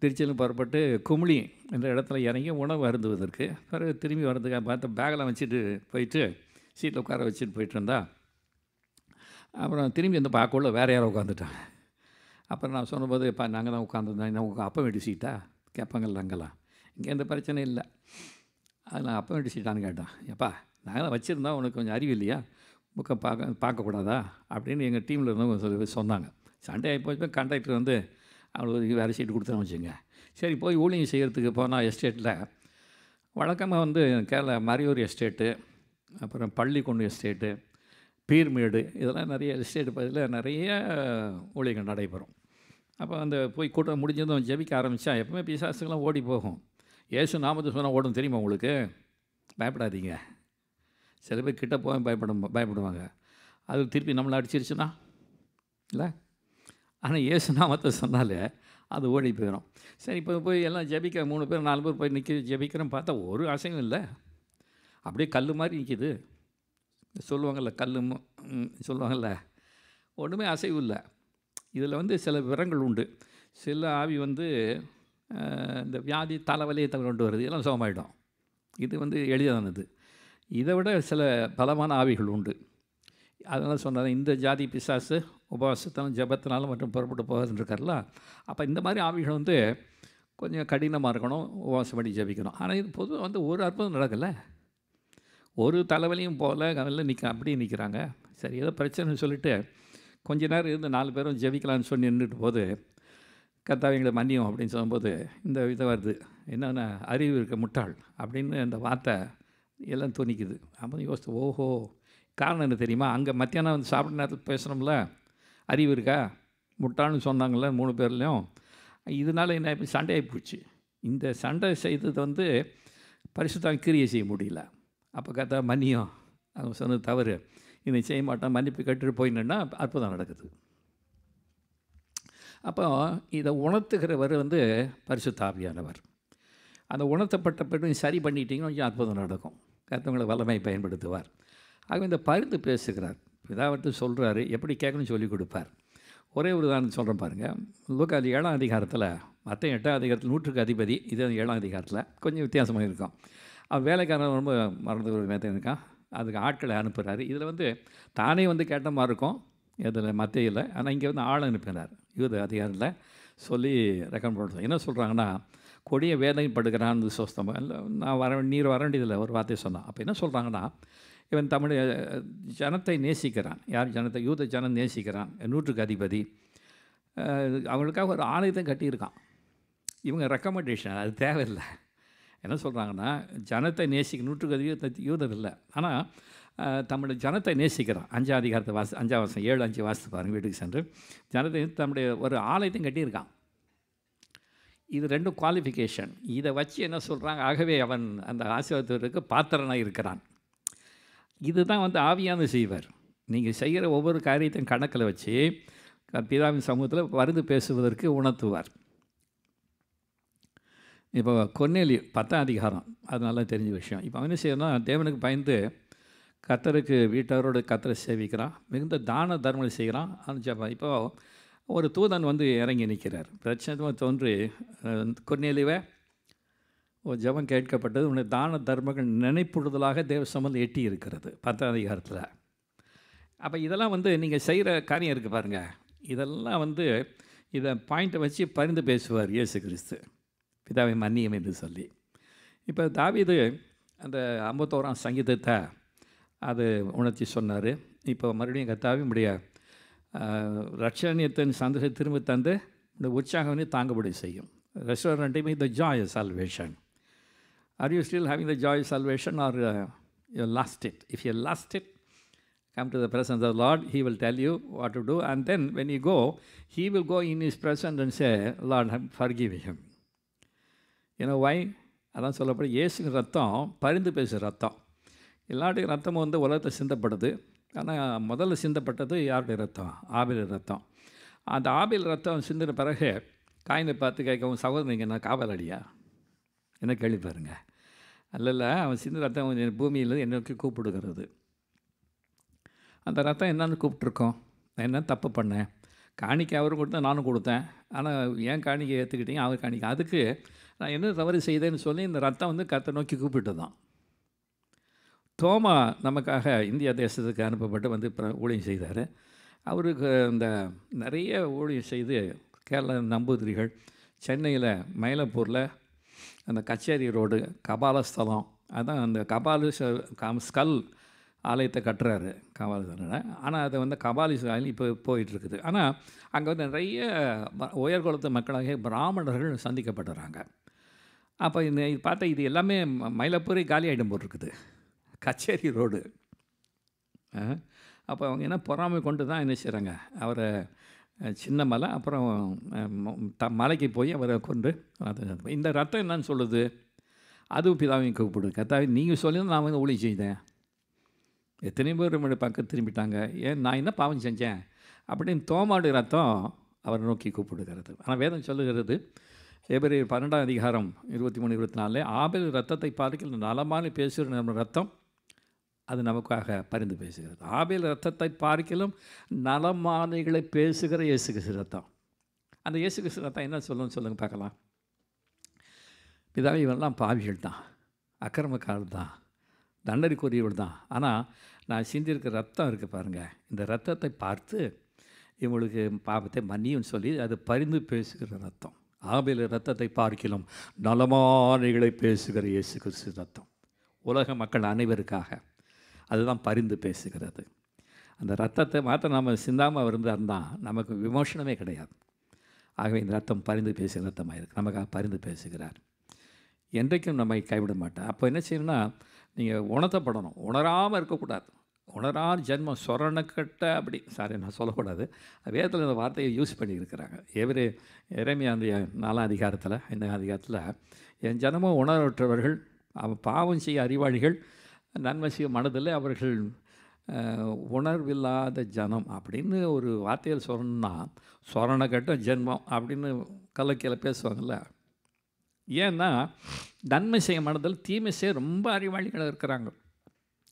திருச்சியிலும் புறப்பட்டு குமிளி என்ற இடத்துல இறங்கி உணவு அருந்துவதற்கு பிறகு திரும்பி வரதுக்காக பார்த்து பேக்கெலாம் வச்சுட்டு போயிட்டு சீட்டில் உட்கார வச்சுட்டு போயிட்டு இருந்தா, அப்புறம் திரும்பி வந்து பார்க்கக்குள்ள வேறு யாரும் உட்காந்துட்டான். அப்புறம் நான் சொன்னபோது இப்போ நாங்கள் தான் உட்காந்துருந்தோம், என்ன உங்கள் அப்பா வீட்டு சீட்டா கேட்பாங்கல்ல, அங்கெல்லாம் இங்கே எந்த பிரச்சனை இல்லை, அதெல்லாம் அப்பா வீட்டு சீட்டான்னு கேட்டான். எப்பா நாங்களாம் வச்சுருந்தா உனக்கு கொஞ்சம் அறிவு இல்லையா, புக்கை பார்க்கக்கூடாதா அப்படின்னு எங்கள் டீமில் இருந்தவங்க சொன்னாங்க. சண்டே ஆகி போய் கண்டக்டர் வந்து அவங்களுக்கு வேறு சீட்டு கொடுத்துன்னு வச்சுங்க. சரி போய் ஊழியம் செய்கிறதுக்கு போனால் எஸ்டேட்டில் வழக்கமாக வந்து கேரளா மறையூர் எஸ்டேட்டு, அப்புறம் பள்ளிக்கொண்டு எஸ்டேட்டு, பீர்மேடு, இதெல்லாம் நிறைய எஸ்டேட்டு பகுதியில் நிறைய ஊழியங்கள் நடைபெறும். அப்போ அந்த போய் கூட்டம் முடிஞ்சதும் ஜெபிக்க ஆரம்பித்தா எப்பவுமே பிசாசுங்களாம் ஓடி போகும். இயேசு நாமத்தை சொன்னால் ஓடும், தெரியுமா உங்களுக்கு? பயப்படாதீங்க. சில பேர் கிட்ட போய் பயப்படுவாங்க. அது திருப்பி நம்மளை அடிச்சிருச்சுன்னா இல்லை, ஆனால் இயேசு நாமத்தை சொன்னாலே அது ஓடி போயிடும். சரி இப்போ போய் எல்லாம் ஜெபிக்க 3 பேர் 4 பேர் போய் நிற்க ஜெபிக்கிறோன்னு பார்த்தா ஒரு அசையும் இல்லை, அப்படியே கல் மாதிரி நிற்கிது. சொல்லுவாங்கள்ல சொல்லுவாங்கள்ல, ஒன்றுமே அசைவு இல்லை. இதில் வந்து சில விவரங்கள் உண்டு. சில ஆவி வந்து இந்த வியாதி தலைவலியை கொண்டு வருது, இதெல்லாம் சுகமாயிடும். இது வந்து எளிதானது. இதை விட சில பலமான ஆவிகள் உண்டு. அதனால் சொன்னார், இந்த ஜாதி பிசாசு உபவாசத்தினாலும் ஜபத்தினாலும் மற்றும் புறப்பட்டு போகிறதுன்னு இருக்கார்ல. அப்போ இந்த மாதிரி ஆவிகள் வந்து கொஞ்சம் கடினமாக இருக்கணும், உபவாசம் பண்ணி ஜபிக்கணும். ஆனால் இது பொதுவாக வந்து ஒரு அற்புதம் நடக்கலை, ஒரு தலைவலியும் போல் அதில் அப்படியே நிற்கிறாங்க. சரி ஏதோ பிரச்சனைன்னு சொல்லிவிட்டு கொஞ்ச நேரம் இருந்து 4 பேரும் ஜெபிக்கலான்னு சொல்லி நின்றுட்டு போது கர்த்தாவே மன்னியும் அப்படின்னு சொல்லும்போது இந்த இதை வருது, என்னென்ன அறிவு இருக்க முட்டாள் அப்படின்னு அந்த வார்த்தை எல்லாம் துணிக்குது. அப்போ யோசித்து, ஓஹோ காரணம் என்ன தெரியுமா, அங்கே மத்தியானம் வந்து சாப்பிட்ற நேரத்தில் பேசுகிறோம்ல, அறிவு இருக்கா முட்டாள்னு சொன்னாங்கள்ல 3 பேர்லேயும். இதனால் என்ன இப்போ சண்டை ஆகிப்போச்சு. இந்த சண்டை செய்தது வந்து பரிசுத்தம் கிரியை செய்ய முடியல. அப்போ கர்த்தா மன்னியும், அவங்க சொன்னது தவறு, இதை செய்ய மாட்டோம், மன்னிப்பு கட்டுட்டு போயின்னா அற்புதம் நடக்குது. அப்போ இதை உணர்த்துகிறவர் வந்து பரிசுத்த ஆவியானவர். அந்த உணர்த்தப்பட்ட பிறகு சரி பண்ணிட்டீங்கன்னா கொஞ்சம் அற்புதம் நடக்கும், கர்த்தவங்களை வல்லமை பயன்படுத்துவார். ஆக இந்த பரிந்து பேசுகிறார், இதாவட்டு சொல்கிறாரு, எப்படி கேட்கணும்னு சொல்லி கொடுப்பார். ஒரே ஒரு உதாரணம் சொல்கிறேன் பாருங்கள். லூக்கா 7ஆம் அதிகாரத்தில், மற்ற 8ஆம் அதிகாரத்தில் 100க்கு அதிபதி, இது 7ஆம் அதிகாரத்தில் கொஞ்சம் வித்தியாசமாக இருக்கும். அவன் வேலைக்காரன் ரொம்ப மறந்து ஒரு மேத்தன் இருக்கான், அதுக்கு ஆட்களை அனுப்புகிறாரு. இதில் வந்து தானே வந்து கேட்ட மாதிரி இருக்கும் இதில் மத்தியில், ஆனால் இங்கே வந்து ஆள் அனுப்பினார் யூத அதிகாரத்தில் சொல்லி ரெக்கமெண்ட் பண்ணுறோம். என்ன சொல்கிறாங்கன்னா, கொடிய வேதனைப்படுகிறான்னு சொஸ்தமாக இல்லை, நான் நீர் வர வேண்டியதில்லை ஒரு வார்த்தையை சொன்னான். அப்போ என்ன சொல்கிறாங்கன்னா, இவன் தமிழ் ஜனத்தை நேசிக்கிறான். யார் ஜனத்தை? யூத ஜனம் நேசிக்கிறான், 100க்கு அதிபதி. அவங்களுக்காக ஒரு ஆலயத்தை கட்டியிருக்கான். இவங்க ரெக்கமெண்டேஷன் அது தேவையில்லை. என்ன சொல்கிறாங்கன்னா, ஜனத்தை நேசிக்க 100% யூதர் இல்லை, ஆனால் தம்முடைய ஜனத்தை நேசிக்கிறான். 5ஆம் அதிகாரத்தை 5ஆம் வசனம் 7-5 வாசித்து பாருங்கள். வீட்டுக்கு சென்று ஜனத்தை தம்முடைய ஒரு ஆலயத்தையும் கட்டியிருக்கான். இது 2 குவாலிஃபிகேஷன். இதை வச்சு என்ன சொல்கிறாங்க, ஆகவே அவன் அந்த ஆசீர்வாதத்திற்கு பாத்திரனாக இருக்கிறான். இதுதான் ஆவியானவர் செய்வார். நீங்கள் செய்கிற ஒவ்வொரு காரியத்தையும் கணக்கில் வச்சு பிதாவின் சமூகத்தில் பரிந்து பேசுவதற்கு உணர்த்துவார். இப்போ கொர்நேலியு 10ஆம் அதிகாரம், அது நல்லா தெரிஞ்ச விஷயம். இப்போ அவன் என்ன செய்யணும்னா, தேவனுக்கு பயந்து கர்த்தருக்கு வீட்டாரோடு கர்த்தரை சேவிக்கிறான், மிகுந்த தான தர்மம் செய்கிறான். ஜபம். இப்போது ஒரு தூதன் இறங்கி நிற்கிறார். பிரச்சனை தோன்றி கொர்நேலியுவே, ஒரு ஜபம் கேட்கப்பட்டது, உன்னுடைய தான தர்மங்கள் நினைப்புறுதலாக தேவ சம்பந்தம் எட்டி இருக்கிறது 10ஆம் அதிகாரத்தில். அப்போ இதெல்லாம் நீங்கள் செய்கிற காரியம் இருக்குது பாருங்கள், இதெல்லாம் இதை பாயிண்ட்டை வச்சு பரிந்து பேசுவார் இயேசு கிறிஸ்து, பிதாவை மன்னியும் என்று சொல்லி. இப்போ தாவீது அந்த 51ஆம் சங்கீதத்தை அது உணர்த்தி சொன்னார். இப்போ மறுபடியும் கர்த்தாவே உம்முடைய ரட்சணியத்தின் சந்தோஷத்தை திரும்ப தந்து இந்த உற்சாகம் தாங்கப்படி செய்யும். ரெஸ்டாரண்ட்டையுமே the joy of salvation. R you still having the joy of salvation R you lost it? If you lost it, come to the presence of the Lord. He will tell you what to do, and then when you go, He will go in His presence and say, Lord, forgive him. You know why? அதான் சொல்லப்படும், இயேசுக்கு ரத்தம் பரிந்து பேசுகிற ரத்தம். எல்லாருடைய ரத்தமும் உலகத்தை சிந்தப்படுது. ஆனால் முதல்ல சிந்தப்பட்டது யாருடைய ரத்தம்? ஆபேல் ரத்தம். அந்த ஆபேல் ரத்தம் சிந்தின பிறகு காயினை பார்த்து கேட்கவும், சகோதரங்க நான் காவலடியா என்ன கேள்வி பாருங்க. அல்ல, அவன் சிந்த ரத்தம் பூமியில் என்னை நோக்கி கூப்பிடுகிறது. அந்த ரத்தம் என்னன்னு கூப்பிட்ருக்கோம், நான் என்ன தப்பு பண்ணேன்? காணிக்கை அவரும் கொடுத்தேன், நானும் கொடுத்தேன். ஆனால் ஏன் காணிக்கை ஏற்றுக்கிட்டீங்க, அவர் காணிக்கை, அதுக்கு நான் என்ன தவறு செய்தேன்னு சொல்லி இந்த ரத்தம் கர்த்தரை நோக்கி கூப்பிட்டு தான். தோமா நமக்காக இந்தியா தேசத்துக்கு அனுப்பப்பட்டு ஊழியம் செய்தார். அவருக்கு இந்த நிறைய ஊழியம் செய்து கேரள நம்பூதிரிகள், சென்னையில் மயிலாப்பூரில் அந்த கச்சேரி ரோடு கபாலஸ்தலம், அதான் அந்த ஸ்கல் ஆலயத்தை கட்டுறாரு கபாலீஸ்வரனை. ஆனால் அதை கபாலீஸ்வரன் இப்போ போயிட்டுருக்குது. ஆனால் அங்கே நிறைய உயர்குலத்து மக்களாக பிராமணர்கள் சந்திக்கப்படுறாங்க. அப்போ இது பார்த்தா இது எல்லாமே மயிலாப்பூரே காலி ஆகிடும் போட்டிருக்குது, கச்சேரி ரோடு. அப்போ அவங்க என்ன பொறாமை கொண்டு தான் என்ன செய்கிறாங்க, அவரை சின்ன மலை அப்புறம் மலைக்கு போய் அவரை கொண்டு இந்த ரத்தம் என்னன்னு சொல்லுது, அதுவும் பிதாவையும் கூப்பிடுது. கர்த்தாவே நீங்கள் சொல்லி நான் ஊழியம் செய்தேன், எத்தனை பேர் நம்மளுடைய பக்கம் திரும்பிட்டாங்க, ஏன் நான் என்ன பாவம் செஞ்சேன் அப்படின்னு தோமாவுடைய ரத்தம் அவரை நோக்கி கூப்பிடுகிறது. ஆனால் வேதம் சொல்லுகிறது, எபிரேயர் 12ஆம் அதிகாரம் 23-24, ஆபேல் ரத்தத்தை பார்க்கிற நலமான பேசுகிற நம்ம ரத்தம் அது நமக்காக பரிந்து பேசுகிறது. ஆபேல் ரத்தத்தை பார்க்கிலும் நலமானைகளை பேசுகிற இயேசு கிறிஸ்து ரத்தம். அந்த இயேசு கிறிஸ்து ரத்தம் என்ன சொல்லணும்னு சொல்லுங்கள் பார்க்கலாம். பிதாவை இவெல்லாம் பாவிகள் தான், அக்கிரமக்காரர் தான், தண்டனைக்குரியவர்கள் தான். ஆனால் நான் சிந்திருக்கிற ரத்தம் இருக்குது பாருங்கள், இந்த ரத்தத்தை பார்த்து இவங்களுக்கு பாவத்தை மன்னியும் சொல்லி அது பரிந்து பேசுகிற ரத்தம். ஆபேல் ரத்தத்தை பார்க்கிலும் நலமானைகளை பேசுகிற இயேசு கிறிஸ்து ரத்தம் உலக மக்கள் அனைவருக்காக அதுதான் பரிந்து பேசுகிறது. அந்த ரத்தத்தை மாற்ற நம்ம சிந்தாமல் இருந்தால் நமக்கு விமோசனமே கிடையாது. ஆகவே இந்த ரத்தம் பரிந்து பேசுகிற ரத்தமாக இருக்குது, நமக்காக பரிந்து பேசுகிறார். என்றைக்கும் நம்மை கைவிட மாட்டேன். அப்போ என்ன செய்யணும்னா, நீங்கள் உணர்த்தப்படணும், உணராமல் இருக்கக்கூடாது. உணரார் ஜென்மம் சொரணக்கட்ட அப்படி நான் சொல்லக்கூடாது. வேதத்தில் இந்த வார்த்தையை யூஸ் பண்ணியிருக்கிறாங்க. எரேமியா 4ஆம் அதிகாரத்தில், இந்த அதிகாரத்தில், என் ஜனமும் உணர்வற்றவர்கள், அவன் பாவம் செய்ய அறிவாளிகள், நன்மை செய்ய மனதில் அவர்கள் உணர்வில்லாத ஜனம் அப்படின்னு ஒரு வார்த்தையில் சொல்லணும்னா, சொரணக்கட்ட ஜென்மம் அப்படின்னு கலக்கையில் பேசுவாங்கள்ல. ஏன்னா நன்மை செய்ய மனதில் தீமை செய்ய ரொம்ப அறிவாளிகளாக இருக்கிறாங்க.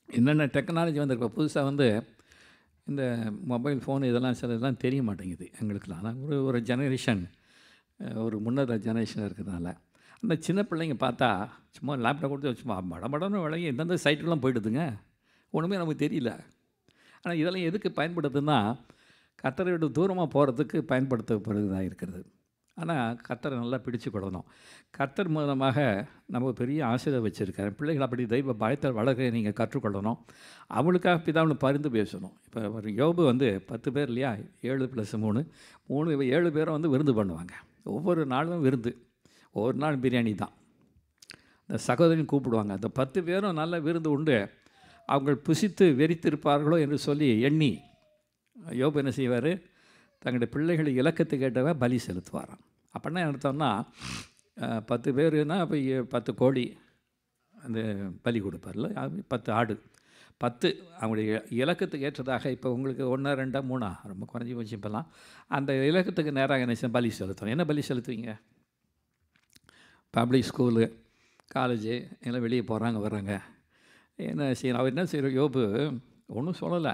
என்னென்ன டெக்னாலஜி வந்திருக்க புதுசாக இந்த மொபைல் ஃபோன் இதெல்லாம் சிலதெல்லாம் தெரிய மாட்டேங்குது எங்களுக்கெல்லாம். ஆனால் ஒரு ஜெனரேஷன், ஒரு முன்னேற ஜெனரேஷன் இருக்கிறதுனால அந்த சின்ன பிள்ளைங்க பார்த்தா சும்மா லேப்டாப் கொடுத்து சும்மா மடமடன்னு விளங்கி எந்தெந்த சைட்டுக்கெல்லாம் போயிடுதுங்க, ஒன்றுமே நமக்கு தெரியல. ஆனால் இதெல்லாம் எதுக்கு பயன்படுத்துன்னா, கர்த்தரை விட்டு தூரமாக போகிறதுக்கு பயன்படுத்தப்படுறதாக இருக்கிறது. ஆனால் கர்த்தரை நல்லா பிடிச்சு கொள்ளணும். கர்த்தர் மூலமாக நம்ம பெரிய ஆசீர்வாதம் வச்சுருக்காரு. பிள்ளைகள் அப்படி தெய்வ பயத்தை வளர்க்க நீங்கள் கற்றுக்கொள்ளணும். அவளுக்காக பிதாவுன்னு பரிந்து பேசணும். இப்போ ஒரு யோபு 10 பேர் இல்லையா, 7 + 3 7 பேரை விருந்து பண்ணுவாங்க. ஒவ்வொரு நாளும் விருந்து. ஒரு நாள் பிரியாணி தான். இந்த சகோதரின்னு கூப்பிடுவாங்க. அந்த 10 பேரும் நல்ல விருந்து உண்டு. அவங்க புசித்து வெறித்திருப்பார்களோ என்று சொல்லி எண்ணி யோபு என்ன செய்வார், தங்களுடைய பிள்ளைகள் இலக்கத்துக்கு ஏற்றவ பலி செலுத்துவாராம். அப்படின்னா என்ன அர்த்தம்னா 10 பேருன்னா அப்போ 10 கோழி அந்த பலி கொடுப்பார்ல, 10 ஆடு, 10 அவங்களுடைய இலக்கத்துக்கு ஏற்றதாக. இப்போ உங்களுக்கு 1 2 3 ரொம்ப குறைஞ்சி போச்சு இப்போல்லாம். அந்த இலக்கத்துக்கு நேராக என்ன பலி செலுத்தணும். என்ன பலி செலுத்துவீங்க? பப்ளிக் ஸ்கூலு, காலேஜு எல்லாம் வெளியே போகிறாங்க வர்றாங்க, என்ன செய்யணும்? அவர் என்ன செய்கிற, யோபு ஒன்றும் சொல்லலை.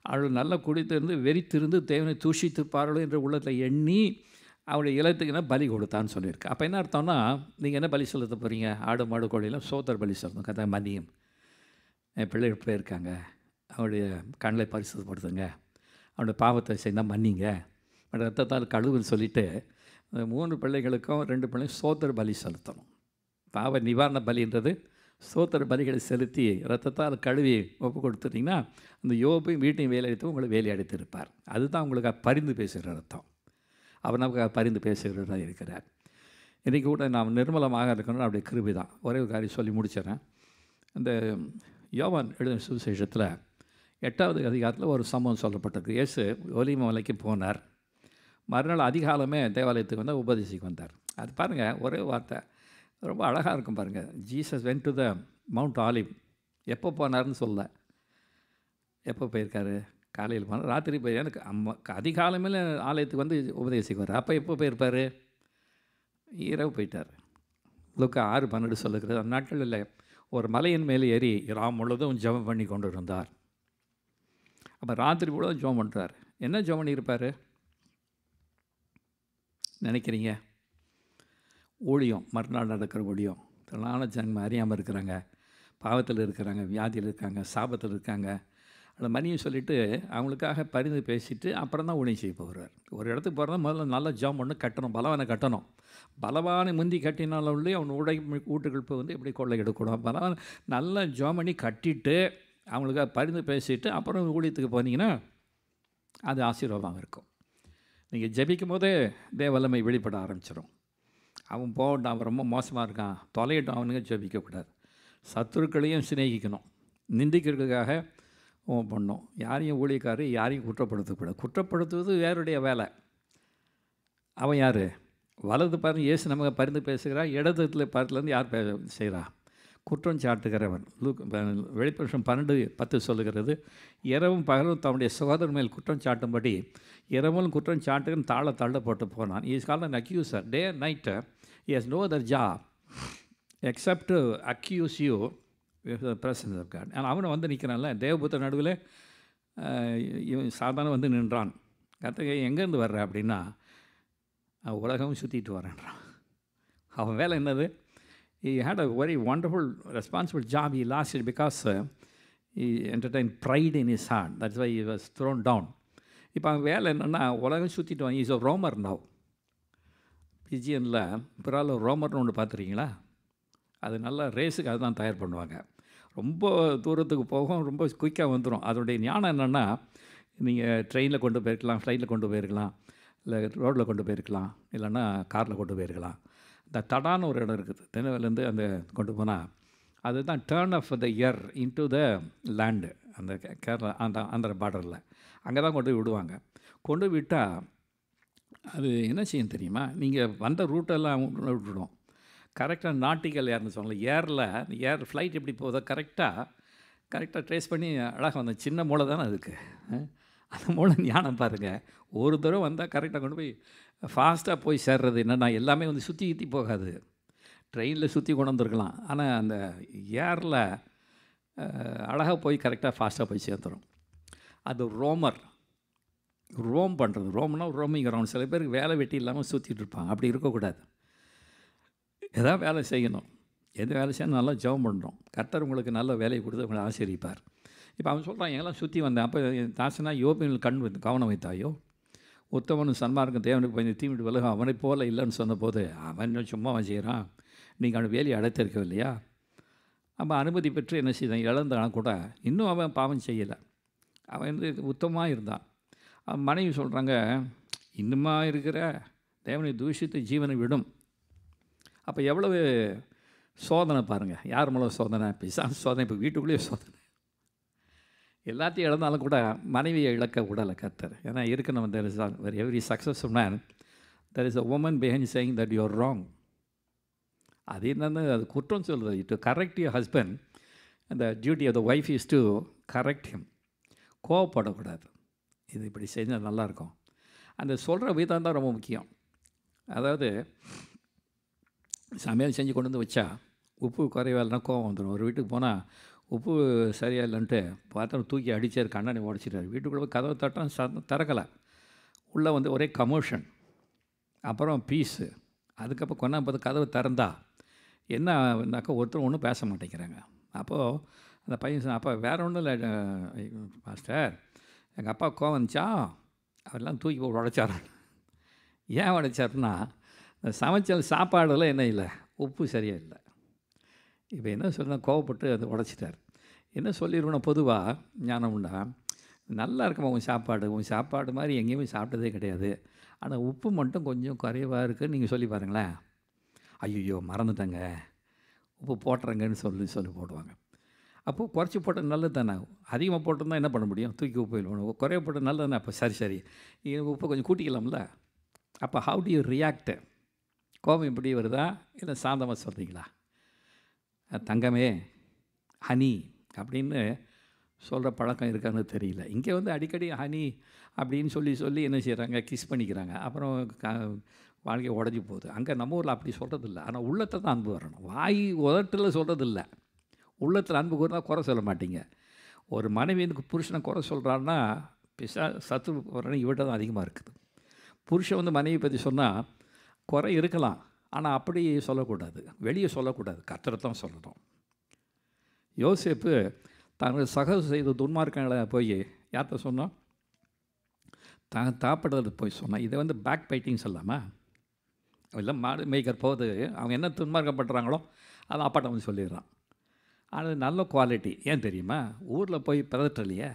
அவள் நல்லா குடித்திருந்து வெறித்திருந்து தேவனை தூஷித்திருப்பார்களோ என்ற உள்ளத்தில் எண்ணி அவருடைய இலத்துக்கு என்ன பலி கொடுத்தான்னு சொல்லியிருக்கு. அப்போ என்ன அர்த்தம்னா, நீங்கள் என்ன பலி செலுத்த போகிறீங்க? ஆடு மாடு கோழிலாம் சோத்தர் பலி செலுத்தணும். கதை மதியம் என் பிள்ளைகள் போயிருக்காங்க, அவருடைய கண்களை பரிசுத்தப்படுத்துங்க, அவனுடைய பாவத்தை செய்தால் மன்னிங்க, ரத்தத்தால் கழுவுன்னு சொல்லிவிட்டு அந்த 3 பிள்ளைகளுக்கும் 2 பிள்ளையும் சோத்தர் பலி செலுத்தணும். பாவ நிவாரண பலின்றது சோத்திர பலிகளை செலுத்தி ரத்தத்தால் கழுவி ஒப்பு கொடுத்துட்டிங்கன்னா அந்த யோபையும் வீட்டையும் வேலையெடுத்து உங்களை வேலையடைத்திருப்பார். அதுதான் உங்களுக்கு பரிந்து பேசுகிற அர்த்தம். அவர் நமக்கு பரிந்து பேசுகிறதாக இருக்கிறார். இன்றைக்கி கூட நாம் நிர்மலமாக இருக்கணும், அப்படியே கிருபை தான். ஒரே ஒரு காரியம் சொல்லி முடிச்சிடறேன். இந்த யோவான் எழுதின சுவிசேஷத்தில் 8வது அதிகாரத்தில் ஒரு சம்பவம் சொல்லப்பட்டிருக்கு. இயேசு ஒலிவ மலைக்கு போனார். மறுநாள் அதிகாலமே தேவாலயத்துக்கு வந்தால் உபதேசிக்கு வந்தார். அது பாருங்கள், ஒரே வார்த்தை ரொம்ப அழகாக இருக்கும் பாருங்கள். Jesus went to the mount olive. எப்போ போனார்னு சொல்ல, எப்போ போயிருக்காரு? காலையில் போனால் ராத்திரி போய் எனக்கு அதிகாலமே ஆலயத்துக்கு வந்து உபதேசிக்குவார். அப்போ எப்போ போயிருப்பார்? இரவு போயிட்டார். லூக்கா 6:12 சொல்லுகிறது, அந்த நாட்கள் இல்லை, ஒரு மலையின் மேலே ஏறி ராம் முழுவதும் ஜெபம் பண்ணி கொண்டு இருந்தார். அப்போ ராத்திரி முழுவதும் ஜெபம் பண்ணுறார். என்ன ஜெபம் பண்ணியிருப்பார் நினைக்கிறீங்க? ஊழியம், மறுநாள் நடக்கிற ஊழியம். திரளான ஜனங்கள் அறியாமல் இருக்கிறாங்க, பாவத்தில் இருக்கிறாங்க, வியாதியில் இருக்காங்க, சாபத்தில் இருக்காங்க. அந்த மணியை சொல்லிவிட்டு அவங்களுக்காக பரிந்து பேசிவிட்டு அப்புறம் தான் ஊழியம் செய்ய போகிறார். ஒரு இடத்துக்கு போகிறதா முதல்ல நல்லா ஜாம் பண்ணி கட்டணும், பலவானை கட்டணும். பலவானை முந்தி கட்டினாலும் உள்ளே அவன் வீட்டுகள் போய் வந்து எப்படி கொள்ளை எடுக்கணும். பலவான நல்லா ஜாம் பண்ணி கட்டிட்டு அவங்களுக்காக பரிந்து பேசிவிட்டு அப்புறம் ஊழியத்துக்கு போனீங்கன்னா அது ஆசீர்வாதமாக இருக்கும். நீங்கள் ஜெபிக்கும் போதே தேவவல்லமை வெளிப்பட ஆரம்பிச்சிடும். அவன் போகட்டும், அவன் ரொம்ப மோசமாக இருக்கான், தொலையட்டும், அவனுங்க ஜெபிக்கக்கூடாது. சத்துருக்களையும் சிநேகிக்கணும், நிந்திக்கிறதுக்காக பண்ணணும். யாரையும் ஊழியக்காரர் யாரையும் குற்றப்படுத்தக்கூடாது. குற்றப்படுத்துவது வேறுடைய வேலை. அவன் யார்? வலது பாருங்க, இயேசு நமக்கு பரிந்து பேசுகிறா, இடத்துல பார்த்துலேருந்து யார் செய்கிறா? குற்றம் சாட்டுகிறவன். வெளிப்படுத்தல் 12:10 சொல்லுகிறது, இரவும் பகலும் தன்னுடைய சகோதரன் மேல் குற்றம் சாட்டும்படி இரவும் குற்றம் சாட்டுன்னு தள்ளப்பட்டு போனான். Is called an accuser. Day and night he has no other job except to accuse you with the presence of God. ஆனால் அவனை வந்து நிற்கிறான்ல, தேவபுத்திர நடுவில் இவன் சாதாரண வந்து நின்றான். கர்த்தர் எங்கேருந்து வர்ற அப்படின்னா, உலகம் சுற்றிட்டு வரேன்றான். அவன் வேலை என்னது? He had a very wonderful, responsible job. He lost it because he entertained pride in his heart. That's why he was thrown down. இப்போ அவன் வேலை என்னென்னா, உலகம் சுற்றிட்டு வாங்க. Is a roamer now. பிஜிஎனில் பிறால் ரோமர்னு ஒன்று பார்த்துருக்கீங்களா? அது நல்லா ரேஸுக்கு அதுதான் தயார் பண்ணுவாங்க. ரொம்ப தூரத்துக்கு போகும், ரொம்ப குயிக்காக வந்துடும். அதனுடைய ஞானம் என்னென்னா, நீங்கள் ட்ரெயினில் கொண்டு போயிருக்கலாம், ஃப்ளைட்டில் கொண்டு போயிருக்கலாம், இல்லை ரோட்டில் கொண்டு போயிருக்கலாம், இல்லைன்னா காரில் கொண்டு போயிருக்கலாம். இந்த தடான்னு ஒரு இடம் இருக்குது, தென்னவேலேருந்து அந்த கொண்டு போனால் அதுதான் turn of the year into the land. அந்த கேரளா ஆந்திர பார்டரில் அங்கே தான் கொண்டு போய் விடுவாங்க. கொண்டு விட்டால் அது என்ன செய்யும் தெரியுமா? நீங்கள் வந்த ரூட்டெல்லாம் விட்டுடும். கரெக்டாக நாட்டிக்கல் ஏர்னு சொல்லலாம். ஏர் ஃப்ளைட் எப்படி போதோ கரெக்டாக ட்ரேஸ் பண்ணி அழகாக வந்த சின்ன மூளை தானே அதுக்கு. அந்த மூளை ஞானம் பாருங்கள். ஒரு தடவை வந்தால் கரெக்டாக கொண்டு போய் ஃபாஸ்ட்டாக போய் சேர்றது. என்னென்னா எல்லாமே வந்து சுற்றி போகாது. ட்ரெயினில் சுற்றி கொண்டு வந்துருக்கலாம், ஆனால் அந்த ஏரில் அழகாக போய் கரெக்டாக ஃபாஸ்ட்டாக போய் சேர்த்துடும். அது ரோம் பண்ணுறது. ரோம்னா ரோமிங் அரவுண்ட். சில பேருக்கு வேலை வெட்டி இல்லாமல் சுற்றிட்டு இருப்பாங்க. அப்படி இருக்கக்கூடாது. எதாவது வேலை செய்யணும். எது வேலை செய்யணும், நல்லா ஜெபம் பண்ணுறோம். கர்த்தர் உங்களுக்கு நல்ல வேலையை கொடுத்து உங்களை ஆசீர்வதிப்பார். இப்போ அவன் சொல்கிறான், எங்கெல்லாம் சுற்றி வந்தேன். அப்போ தாசனா யோபின் கவனம் வைத்தாயோ, உத்தமனும் சன்மார்க்கும் தேவனுக்கு கொஞ்சம் தீமிட்டு விலகும் அவனை போல இல்லைன்னு சொன்னபோது, அவன் சும்மா செய்கிறான், நீங்கள் அவனை வேலையை அடைத்திருக்கோ இல்லையா? அவன் அனுமதி பெற்று என்ன செய்தான், இழந்தான் கூட இன்னும் அவன் பாவம் செய்யலை. அவன் வந்து உத்தமமாக இருந்தான். அவன் மனைவி சொல்கிறாங்க, இன்னுமா இருக்கிற தேவனை தூஷித்து ஜீவனை விடும். அப்போ எவ்வளவு சோதனை பாருங்கள். யார் மூலம் சோதனை? பிசாசு சோதனை. இப்போ வீட்டுக்குள்ளேயே சோதனை. எல்லாத்தையும் இழந்தாலும் கூட மனைவியை இழக்க விடலை கர்த்தர். ஏன்னா இருக்கணும், there is every successful man there is a woman behind saying that you are wrong. அது என்னென்னு அது குற்றம் சொல்கிறது. டு கரெக்ட் யுவர் ஹஸ்பண்ட், அந்த duty of the wife is to correct him. கோவப்படக்கூடாது. இது இப்படி செஞ்சால் நல்லாயிருக்கும். அந்த சொல்கிற விதம் தான் ரொம்ப முக்கியம். அதாவது சமையல் செஞ்சு கொண்டு வந்து வச்சா உப்பு குறைவால்னா கோவம் வந்துடும். ஒரு வீட்டுக்கு போனால் உப்பு சரியாக இல்லைன்ட்டு பாத்திரம் தூக்கி அடித்தார், கண்ணாடி உடச்சிட்டார். வீட்டுக்குள்ளே போய் கதவை தட்டம் திறக்கலை. உள்ளே வந்து ஒரே கமோஷன், அப்புறம் பீஸு. அதுக்கப்புறம் கொண்டா பார்த்து கதவை திறந்தா என்னன்னாக்கா ஒருத்தர் ஒன்றும் பேச மாட்டேங்கிறாங்க. அப்போது அந்த பையன் அப்போ வேறு ஒன்றும் இல்லை மாஸ்டர், எங்கள் அப்பா கோவம் வந்துச்சா அவரெல்லாம் தூக்கி போட்டு உடைச்சார். ஏன் உடைச்சாருன்னா இந்த சமைச்சல் சாப்பாடெல்லாம் என்ன இல்லை, உப்பு சரியாக இல்லை. இப்போ என்ன சொல்லணும், கோவப்பட்டு அதை உடைச்சிட்டார். என்ன சொல்லிடுவோன்னா, பொதுவாக ஞானம் உண்டா, நல்லா இருக்குமா உன் சாப்பாடு மாதிரி எங்கேயுமே சாப்பிட்டதே கிடையாது, ஆனால் உப்பு மட்டும் கொஞ்சம் குறைவாக இருக்குதுன்னு நீங்கள் சொல்லி பாருங்களேன். ஐயோ மறந்துட்டேங்க, உப்பு போட்டுறேங்கன்னு சொல்லி போடுவாங்க. அப்போது குறைச்சி போட்டது நல்லது தானே. அதிகமாக போட்டிருந்தா என்ன பண்ண முடியும், தூக்கி உப்பு போடணும். குறைய போட்டது நல்லது தானே. அப்போ சரி உப்பை கொஞ்சம் கூட்டிக்கலாம்ல. அப்போ ஹவு டு யூ ரியாக்ட்? கோபம் எப்படி வருதா, இல்லை சாந்தமாக சொல்கிறீங்களா? தங்கமே, ஹனி அப்படின்னு சொல்கிற பழக்கம் இருக்கான்னு தெரியல. இங்கே வந்து அடிக்கடி ஹனி அப்படின்னு சொல்லி என்ன செய்கிறாங்க, கிஸ் பண்ணிக்கிறாங்க. அப்புறம் வாழ்க்கை உடஞ்சி போகுது. அங்கே நம்ம ஊரில் அப்படி சொல்கிறதில்ல. ஆனால் உள்ளத்தை தான் அன்பு வரணும். வாய் உதட்டில் சொல்கிறதில்ல, உள்ளத்தில் அன்பு கூறினா குறை சொல்ல மாட்டீங்க. ஒரு மனைவி புருஷனை குறை சொல்கிறான்னா சத்து வரணும் இவட்ட தான் அதிகமாக இருக்குது. புருஷன் வந்து மனைவி பற்றி சொன்னால் குறை இருக்கலாம், ஆனால் அப்படி சொல்லக்கூடாது, வெளியே சொல்லக்கூடாது, கர்த்தரை தான் சொல்லணும். யோசேப்பு தங்கள் செய்த துன்மார்க்கங்களை போய் யார்கிட்ட சொன்னோம், தாப்படுறது போய் சொன்னான். இதை வந்து பேக் பைட்டிங் சொல்லாமா? இல்லை மாடு மேய்க்கர் போது அவங்க என்ன துன்மார்க்கம் பண்ணுறாங்களோ அதை அப்பாட்ட வந்து சொல்லிடுறான். அது நல்ல குவாலிட்டி. ஏன் தெரியுமா, ஊரில் போய் பதற்றலையே,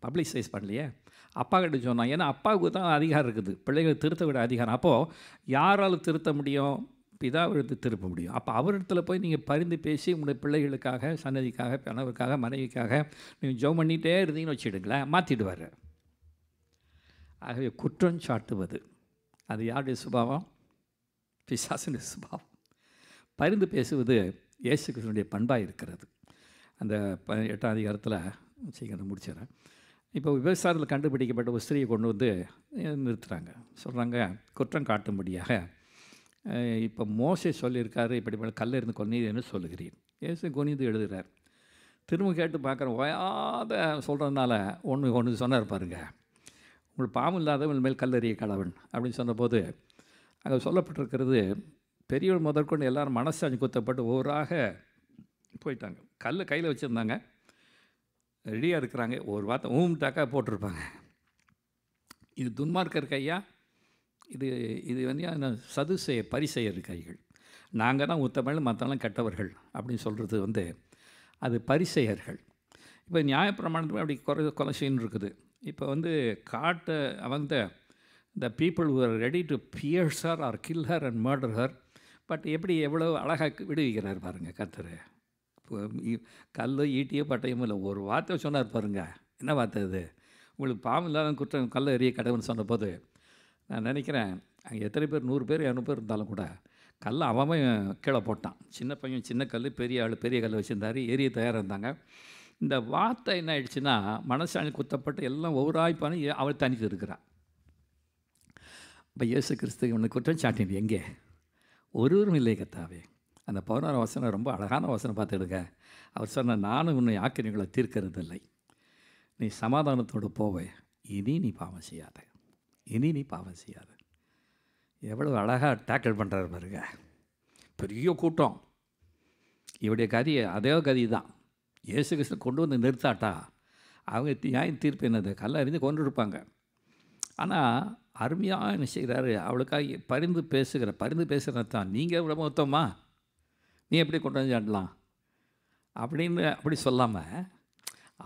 பப்ளிசைஸ் பண்ணலையே, அப்பா கிட்ட சொன்னான். ஏன்னா அப்பாவுக்கு தான் அதிகாரம் இருக்குது, பிள்ளைகளை திருத்த விட அதிகாரம். அப்போது யாரால் திருத்த முடியும், பிதாவிடத்து திருப்ப முடியும். அப்போ அவரிடத்துல போய் நீங்கள் பரிந்து பேசி உங்களுடைய பிள்ளைகளுக்காக, சன்னதிக்காக, கணவருக்காக, மனைவிக்காக நீங்கள் ஜெபம் பண்ணிகிட்டே இருந்தீங்கன்னு வச்சுடுங்களேன், மாற்றிடுவார். ஆகவே குற்றம் சாட்டுவது அது யாருடைய சுபாவம்? பிசாசுடைய சுபாவம். பரிந்து பேசுவது இயேசு கிறிஸ்துவினுடைய பண்பாக இருக்கிறது. அந்த 8ஆம் அதிகாரத்தில் சீக்கிரம் முடிச்சிடறேன். இப்போ விபச்சாரத்தில் கண்டுபிடிக்கப்பட்ட ஒரு ஸ்திரியை கொண்டு வந்து நிறுத்துகிறாங்க. சொல்கிறாங்க, குற்றம் காட்டும்படியாக இப்போ மோசே சொல்லியிருக்காரு, இப்படி கல்லிருந்து கொன்னீதுன்னு சொல்லுகிறீர். இயேசு குனிந்து எழுதுகிறார். திரும்ப கேட்டு பார்க்குறேன், ஓயாத சொல்கிறதுனால ஒன்று சொன்னார் பாருங்க, உங்களுக்கு பாவம் இல்லாதவன் மேல் கல்லறிய கடவன் அப்படின்னு சொன்னபோது அங்கே சொல்லப்பட்டிருக்கிறது, பெரியவர் முதற்கொண்டு எல்லோரும் மனசாட்சி குத்தப்பட்டு ஒவ்வொருவராக போயிட்டாங்க. கல் கையில் வச்சுருந்தாங்க, ரெடியாக இருக்கிறாங்க. ஒரு வார்த்தை ஊம்ட்டாக்கா போட்டிருப்பாங்க. இது துன்மார்க்கர் கையா, இது வந்து பரிசெயர் கைகள். நாங்கள் தான் உத்தமிழ், மற்றவெல்லாம் கெட்டவர்கள் அப்படின்னு சொல்கிறது வந்து அது பரிசெயர்கள். இப்போ நியாயப்பிரமாணத்தில் அப்படி கொலை செய்யணும் இருக்குது. இப்போ வந்து அவங்க the people who are ready to pierce her or kill her and murder her. But எவ்வளோ அழகாக விடுவிக்கிறார் பாருங்கள் கர்த்தர். கல் ஈட்டியோ பட்டயமோ இல்லை, ஒரு வார்த்தை சொன்னார் பாருங்கள். என்ன வார்த்தை அது? உங்களுக்கு பாவம் இல்லாத குற்றம் கல்லை எறிய கடவுள்னு சொன்னபோது நான் நினைக்கிறேன், அங்கே எத்தனை பேர், 100 பேர் 200 பேர் இருந்தாலும் கூட கல்லை அவன் கீழே போட்டான். சின்ன பையன் சின்ன கல், பெரிய ஆள் பெரிய கல் வச்சுருந்தார், எரிய தயாராக இருந்தாங்க. இந்த வார்த்தை என்ன ஆயிடுச்சுன்னா, மனசாணி குத்தப்பட்டு எல்லாம் ஒவ்வொரு அவள் தனித்து இருக்கிறான். இப்போ இயேசு கிறிஸ்து உன்னை குற்றம் சாட்டினது எங்கே? ஒருவரும் இல்லை கர்த்தாவே. அந்த 11ஆம் வசனம் ரொம்ப அழகான வசனம் பார்த்துடுங்க. அவர் சொன்ன, நானும் உன்னை ஆக்கினைகளை தீர்க்கிறதில்லை, நீ சமாதானத்தோடு போவே, இனி நீ பாவம் செய்யாத. எவ்வளோ அழகாக டேக்கிள் பண்ணுறாரு பாருங்க. பெரிய கூட்டம், இவருடைய கதியை அதே கதி தான் இயேசு கிறிஸ்து கொண்டு வந்து நிறுத்தாட்டா அவங்க நியாயம் தீர்ப்பு என்னது, கல்லை அறிஞ்சு கொண்டு இருப்பாங்க. ஆனால் அருமையாக என்ன செய்கிறாரு, அவளுக்காக பரிந்து பேசுகிறது தான். நீங்கள் எவ்வளோ மொத்தமா நீ எப்படி கொண்டு வந்து ஆடலாம் அப்படின்னு அப்படி சொல்லாமல்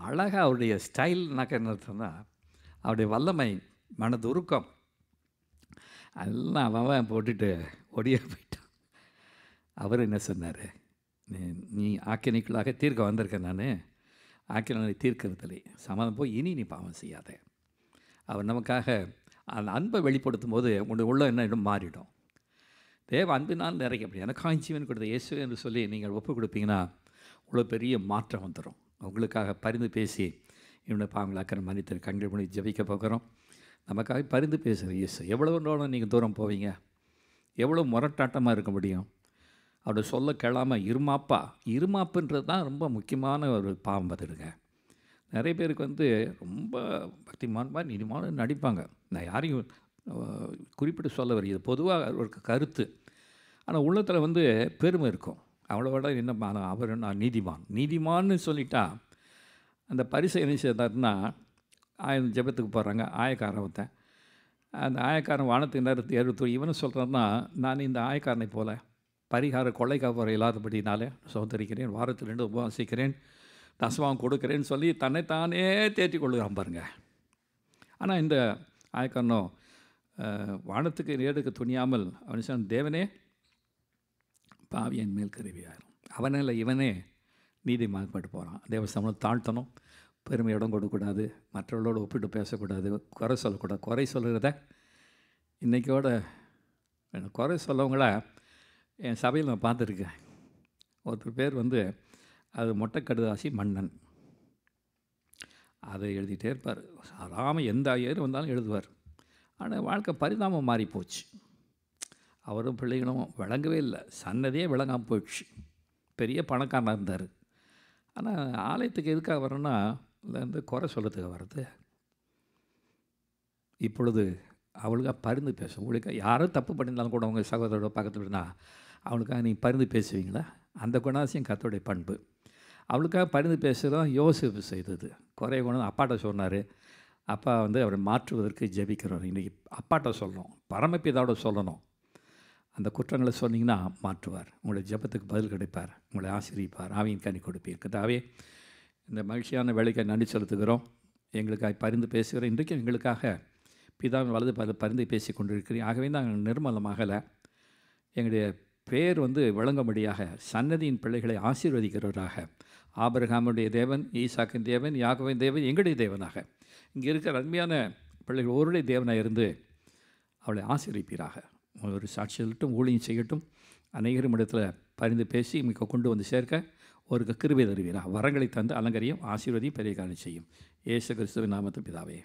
அழகாக அவருடைய ஸ்டைல்னாக்க என்ன அர்த்தம்னா, அவருடைய வல்லமை, மனதுருக்கம் எல்லாம் அவன் போட்டுட்டு ஒடியே போயிட்டான். அவர் என்ன சொன்னார், நீ ஆக்கினைக்குள்ளாக தீர்க்க வந்திருக்கேன், நான் ஆக்கினை தீர்க்கிறதில்லை, சமாதானம் போய் இனி நீ பாவம் செய்யாத. அவர் நமக்காக அந்த அன்பை வெளிப்படுத்தும் போது உங்களுடைய உள்ள என்ன இடம் மாறிடும். தேவ அன்பினால் நிறைய எனக்காக ஜீவன் கொடுத்த இயேசு என்று சொல்லி நீங்கள் ஒப்பு கொடுப்பீங்கன்னா இவ்வளோ பெரிய மாற்றம் வந்துடும். உங்களுக்காக பரிந்து பேசி என்னுடைய பாவங்களாக்கிற மன்னித்து கண்கள் பண்ணி ஜெபிக்க போகிறோம். நமக்காக பரிந்து பேசுகிற இயேசு. எவ்வளோ நீங்கள் தூரம் போவீங்க, எவ்வளோ முரட்டாட்டமாக இருக்க முடியும். அவரை சொல்ல கேளாமல் இருமாப்புன்றது தான் ரொம்ப முக்கியமான ஒரு பாவம் பார்த்துடுங்க. நிறைய பேருக்கு ரொம்ப பக்திமான் மாதிரி நீதிமான நடிப்பாங்க. நான் யாரையும் குறிப்பிட்டு சொல்ல வர, இது பொதுவாக ஒரு கருத்து. ஆனால் உள்ளத்தில் பெருமை இருக்கும். அவ்வளோட என்ன அவர் நான் நீதிமான்னு சொல்லிட்டா அந்த பரிசை என்ன செய்தாருன்னா, ஜெபத்துக்கு போகிறாங்க, ஆயக்காரன் ஒருத்தன். அந்த ஆயக்காரன் வானத்துக்கு நேரத்து ஏறுத்து இவனு சொல்கிறான்னா, நான் இந்த ஆயக்காரனை போல பரிகார கொள்ளைக்கார இல்லாதபடினாலே சோதரிக்கிறேன், வாரத்தில் 2 உபவாசிக்கிறேன், தசவாகம் கொடுக்குறேன்னு சொல்லி தன்னைத்தானே தேற்றி கொள்ளுகிறான் பாருங்க. ஆனால் இந்த ஆயக்காரனோ வானத்துக்கு ஏடுக்கு துணியாமல் அவன் சொன்ன, தேவனே பாவியன் மேல் கருவியாயிரும். அவனில் இவனே நீதிமான்பட்டு போகிறான். தேவஸ்தானம் தாழ்த்தணும், பெருமை இடம் கொடுக்கக்கூடாது, மற்றவர்களோடு ஒப்பிட்டு பேசக்கூடாது, குறை சொல்லக்கூடாது. குறை சொல்கிறத இன்றைக்கோட குறை சொல்லவங்கள என் சபையில் நான் பார்த்துருக்கேன். ஒருத்தர் பேர் அது மொட்டைக்கடுதாசி மன்னன். அதை எழுதிட்டே இருப்பார். சாதாரண எந்த ஐயர் வந்தாலும் எழுதுவார். ஆனால் வாழ்க்கை பரிதாபம் மாறி போச்சு. அவரும் பிள்ளைகளும் விளங்கவே இல்லை. சன்னதியே விளங்காமல் போயிடுச்சு. பெரிய பணக்காரனாக இருந்தார். ஆனால் ஆலயத்துக்கு எதுக்காக வரோன்னா குறை சொல்கிறதுக்கு வர்றது. இப்பொழுது அவளுக்காக பரிந்து பேசும். உங்களுக்கு யாரும் தப்பு பண்ணியிருந்தாலும் கூட உங்கள் சகோதரோட பக்கத்துலனா அவளுக்காக நீங்கள் பரிந்து பேசுவீங்களா? அந்த குணாசியம் கர்த்தருடைய பண்பு. அவளுக்காக பரிந்து பேசுகிறதான் யோசிப்பு செய்தது. குறைய கொண்டு அப்பாட்ட சொன்னார். அப்பா அவரை மாற்றுவதற்கு ஜெபிக்கிறோம். இன்றைக்கி அப்பாட்ட சொல்லணும், பரமபிதாவோட சொல்லணும். அந்த குற்றங்களை சொன்னீங்கன்னா மாற்றுவார். உங்களுடைய ஜெபத்துக்கு பதில் கிடைப்பார், உங்களை ஆசீர்வதிப்பார், ஆவியின் கனி கொடுப்பீர். கர்த்தாவே, இந்த மகிழ்ச்சியான வேலைக்காக நன்றி செலுத்துகிறோம். எங்களுக்காக பரிந்து பேசுகிறோம். இன்றைக்கும் எங்களுக்காக பிதாவின் வலது பரிந்து பேசி கொண்டிருக்கிறேன். ஆகவே நாங்கள் நிர்மலமாகலை. எங்களுடைய பேர் விளங்கும்படியாக சன்னதியின் பிள்ளைகளை ஆசீர்வதிக்கிறவராக, ஆபிரகாமுடைய தேவன், ஈசாக்கின் தேவன், யாக்கோபின் தேவன், எங்களுடைய தேவனாக, இங்கே இருக்கிற அருமையான பிள்ளைகள் ஒருடைய தேவனாக இருந்து அவளை ஆசீர்வதிப்பீராக. ஒரு சாட்சி சொல்லட்டும், ஊழியம் செய்யட்டும், அநேகரும் இடத்துல பரிந்து பேசி மிக கொண்டு வந்து சேர்க்க ஒரு கிருபை தருவீராக. வரங்களை தந்து அலங்கரியும், ஆசீர்வதியும், பெரிய காரியம் செய்யும். இயேசு கிறிஸ்துவின் நாமத்தில் பிதாவே.